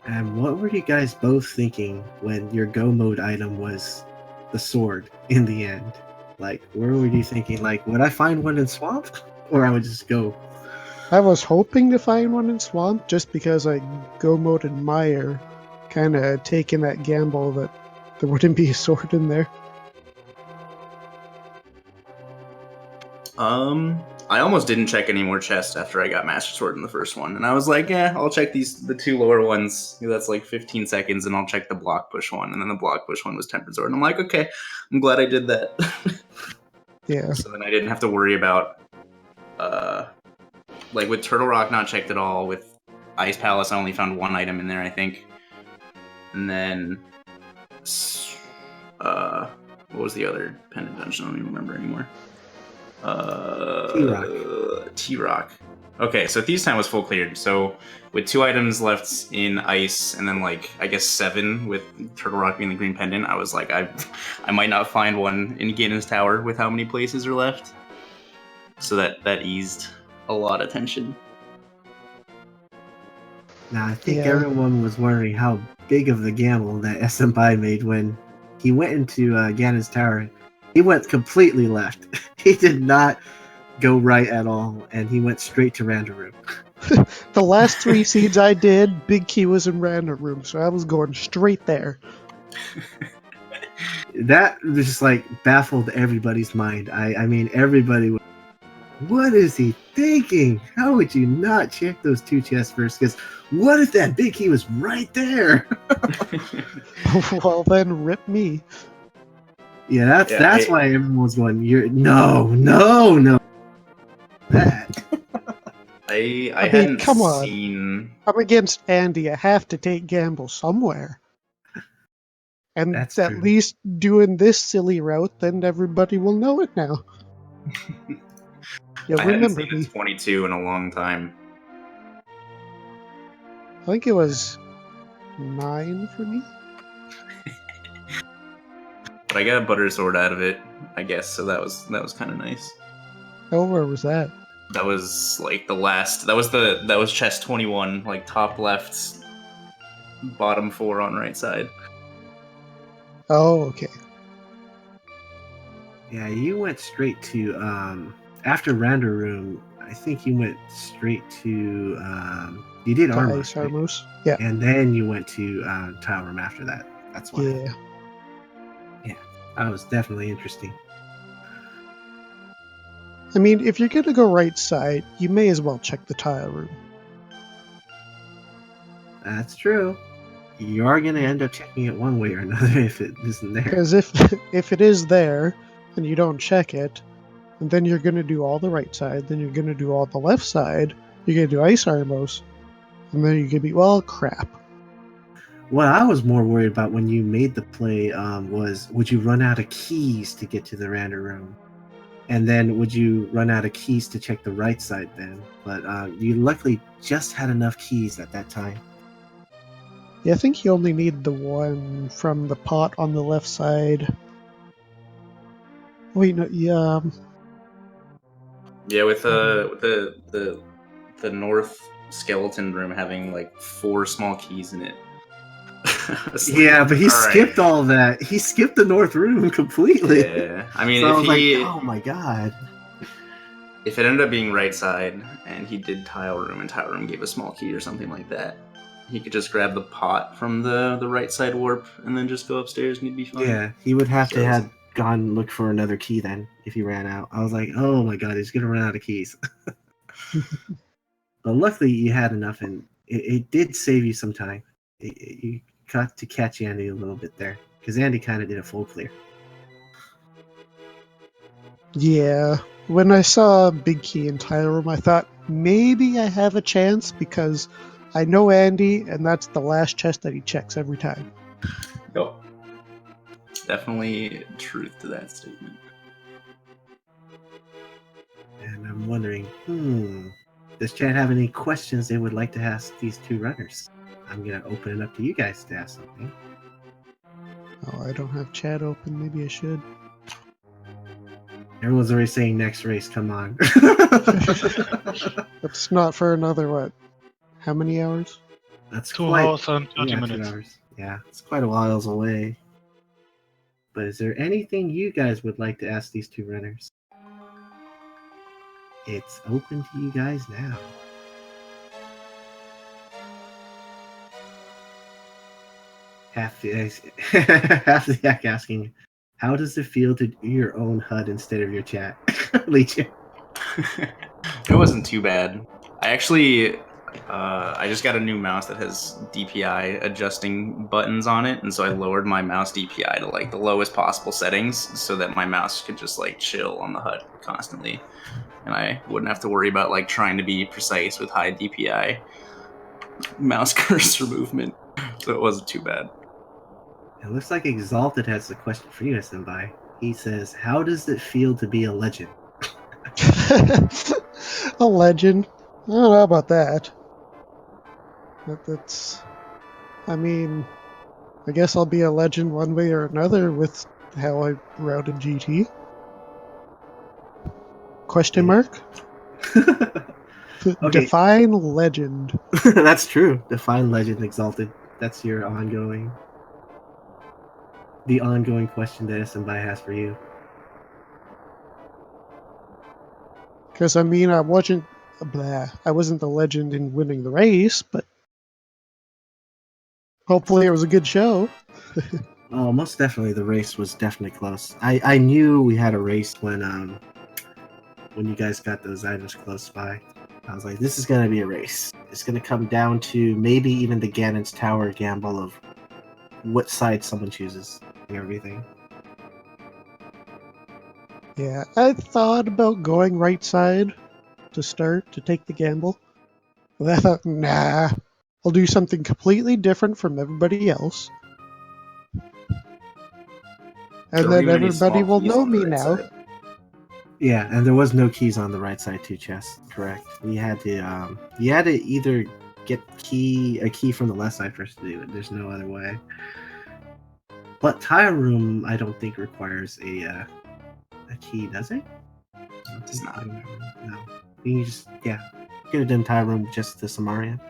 And what were you guys both thinking when your go mode item was the sword in the end? Like, where were you thinking? Like, would I find one in Swamp? Or I would just go? I was hoping to find one in Swamp just because I go mode in Mire, kind of taking that gamble that there wouldn't be a sword in there. I almost didn't check any more chests after I got Master Sword in the first one, and I was like, yeah, I'll check the two lower ones. That's like 15 seconds, and I'll check the block push one, and then the block push one was Tempered Sword, and I'm like, okay, I'm glad I did that. Yeah. So then I didn't have to worry about, like with Turtle Rock not checked at all. With Ice Palace, I only found one item in there, I think, and then, what was the other pendant dungeon? I don't even remember anymore. T-Rock. T-Rock. Okay, so Thieves' Time was full cleared. So with 2 items left in ice, and then like I guess 7 with Turtle Rock being the green pendant, I was like, I might not find one in Ganon's Tower with how many places are left. So that eased a lot of tension. Now, I think Yeah. everyone was wondering how big of the gamble that Smbai made when he went into Ganon's Tower. He went completely left. He did not go right at all, and he went straight to Random Room. The last 3 seeds I did, Big Key was in Random Room, so I was going straight there. That just like baffled everybody's mind. I mean, everybody was, what is he thinking? How would you not check those 2 chests first? Because what if that Big Key was right there? Well, then rip me. Yeah, that's why everyone was going, no. That. I mean, hadn't come on. seen. I'm against Andy. I have to take gamble somewhere. And That's at true. least doing this silly route, then everybody will know it now. You'll I hadn't remember seen me. a 22 in a long time. I think it was 9 for me. But I got a butter sword out of it, I guess, so that was kind of nice. Oh, where was that? That was like the last. That was chest 21, like top left, bottom 4 on right side. Oh, okay. Yeah, you went straight to after Random Room. I think you went straight to you did To Armor, Ice right? Armos. Yeah. And then you went to Tile Room after that. That's why. Yeah. That was definitely interesting. I mean, if you're going to go right side, you may as well check the tile room. That's true. You are going to end up checking it one way or another if it isn't there. Because if it is there and you don't check it, and then you're going to do all the right side, then you're going to do all the left side, you're going to do Ice Armos, and then you're going to be, well, crap. What I was more worried about when you made the play was, would you run out of keys to get to the Random Room? And then would you run out of keys to check the right side then? But you luckily just had enough keys at that time. Yeah, I think you only need the one from the pot on the left side. Wait, no, yeah. Yeah, with the north skeleton room having like 4 small keys in it. Yeah, but he all right. skipped all that. He skipped the North Room completely. Yeah, I mean, So I if was he, like, oh my god. if it ended up being right side and he did tile room and tile room gave a small key or something like that, he could just grab the pot from the right side warp and then just go upstairs and he'd be fine. Yeah, he would have So to it was- have gone look for another key then if he ran out. I was like, oh my god, he's gonna run out of keys. But luckily you had enough, and it did save you some time. You got to catch Andy a little bit there because Andy kind of did a full clear. Yeah. When I saw Big Key in tile room, I thought maybe I have a chance because I know Andy, and that's the last chest that he checks every time. Yep. Definitely truth to that statement. And I'm wondering, does Chad have any questions they would like to ask these 2 runners? I'm gonna open it up to you guys to ask something. Oh, I don't have chat open. Maybe I should. Everyone's already saying next race. Come on. It's not for another, what? How many hours? That's 2 quite hours and 30 2 minutes. hours. Yeah, it's quite a whiles away. But is there anything you guys would like to ask these 2 runners? It's open to you guys now. Half the yak asking, how does it feel to do your own HUD instead of your chat? Legion. It wasn't too bad. I actually, I just got a new mouse that has DPI adjusting buttons on it, and so I lowered my mouse DPI to like the lowest possible settings so that my mouse could just like chill on the HUD constantly, and I wouldn't have to worry about like trying to be precise with high DPI mouse cursor movement. So it wasn't too bad. It looks like Exalted has a question for you, Smbai. He says, how does it feel to be a legend? A legend. I don't know about that. That's. I mean, I guess I'll be a legend one way or another with how I routed GT. Question mark? Okay, Define legend. that's true. Define legend exalted. That's your the ongoing question that Smbai has for you. Because I mean, I wasn't. Blah, I wasn't the legend in winning the race, but hopefully it was a good show. Oh, most definitely, the race was definitely close. I knew we had a race when you guys got those items close by. I was like, this is gonna be a race. It's gonna come down to maybe even the Ganon's Tower gamble of what side someone chooses and everything. Yeah, I thought about going right side to start to take the gamble. But I thought, nah, I'll do something completely different from everybody else. There And weren't then even any everybody small will keys know on the me right now. side. Yeah, and there was no keys on the right side too, Chess. Correct. You had to either get a key from the left side first to do it. There's no other way. But tire room, I don't think requires a key, does it? It does not. No. You just could have done tire room just to Samaria.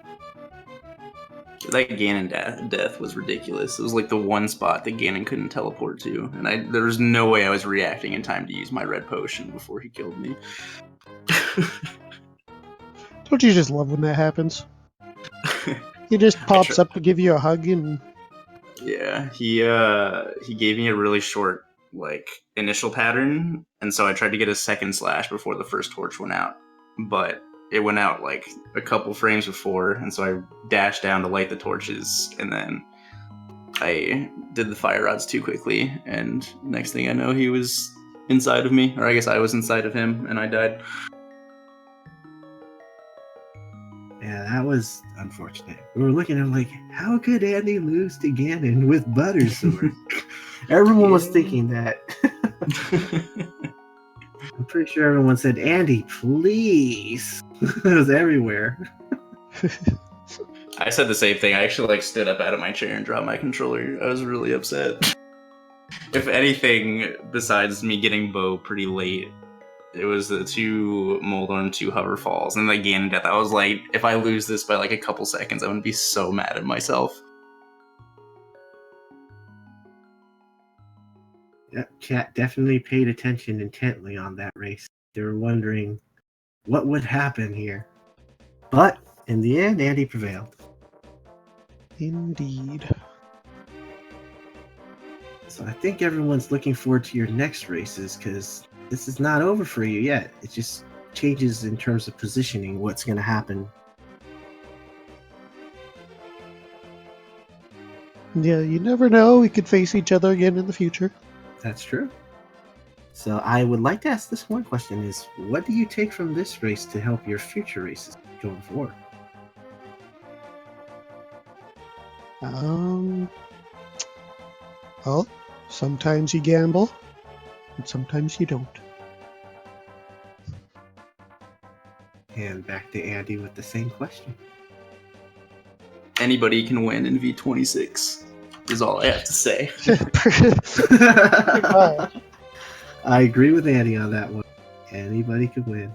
That Ganon death was ridiculous. It was like the one spot that Ganon couldn't teleport to, and there was no way I was reacting in time to use my red potion before he killed me. Don't you just love when that happens? He just pops up to give you a hug and Yeah, he gave me a really short initial pattern, and so I tried to get a second slash before the first torch went out, but it went out like a couple frames before, and so I dashed down to light the torches, and then I did the fire rods too quickly, and next thing I know, he was inside of me, or I guess I was inside of him, and I died. Yeah, that was unfortunate. We were looking at him like, how could Andy lose to Ganon with Butter Sword? Everyone was thinking that. I'm pretty sure everyone said, Andy, please. It was everywhere. I said the same thing. I actually stood up out of my chair and dropped my controller. I was really upset. If anything, besides me getting Bo pretty late, it was the 2 Moldorm, 2 Hover Falls, and the Ganon death. I was like, if I lose this by a couple seconds, I'm gonna be so mad at myself. Yeah, chat definitely paid attention intently on that race. They were wondering what would happen here. But in the end, Andy prevailed. indeed. So I think everyone's looking forward to your next races because this is not over for you yet. It just changes in terms of positioning what's going to happen. Yeah, you never know. We could face each other again in the future. That's true. So I would like to ask this one question is, what do you take from this race to help your future races going forward? Well, sometimes you gamble, and sometimes you don't. And back to Andy with the same question. Anybody can win in V26, is all I have to say. I agree with Andy on that one. Anybody could win.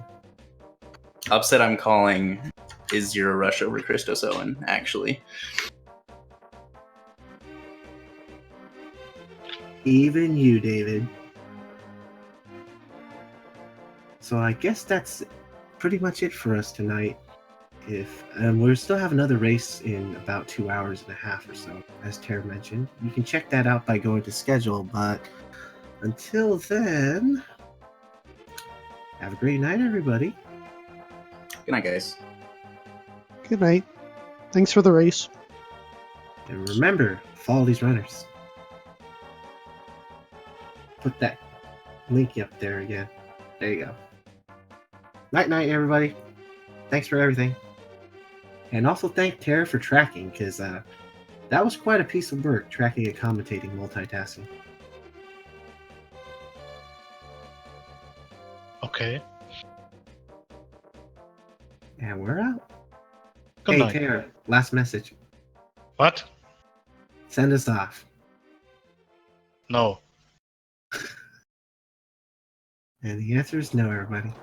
Upset I'm calling is Zero Rush over Christos Owen, actually. Even you, David. So I guess that's pretty much it for us tonight. If we'll still have another race in about 2 hours and a half or so, as Tara mentioned. You can check that out by going to schedule, but until then, have a great night, everybody. Good night, guys. Good night. Thanks for the race. And remember, follow these runners. Put that link up there again. There you go. Night, everybody. Thanks for everything. And also thank Tara for tracking, because that was quite a piece of work, tracking and commentating multitasking. Okay. And we're out. Good Hey, night. Taylor, last message. What? Send us off. No. And the answer is no, everybody.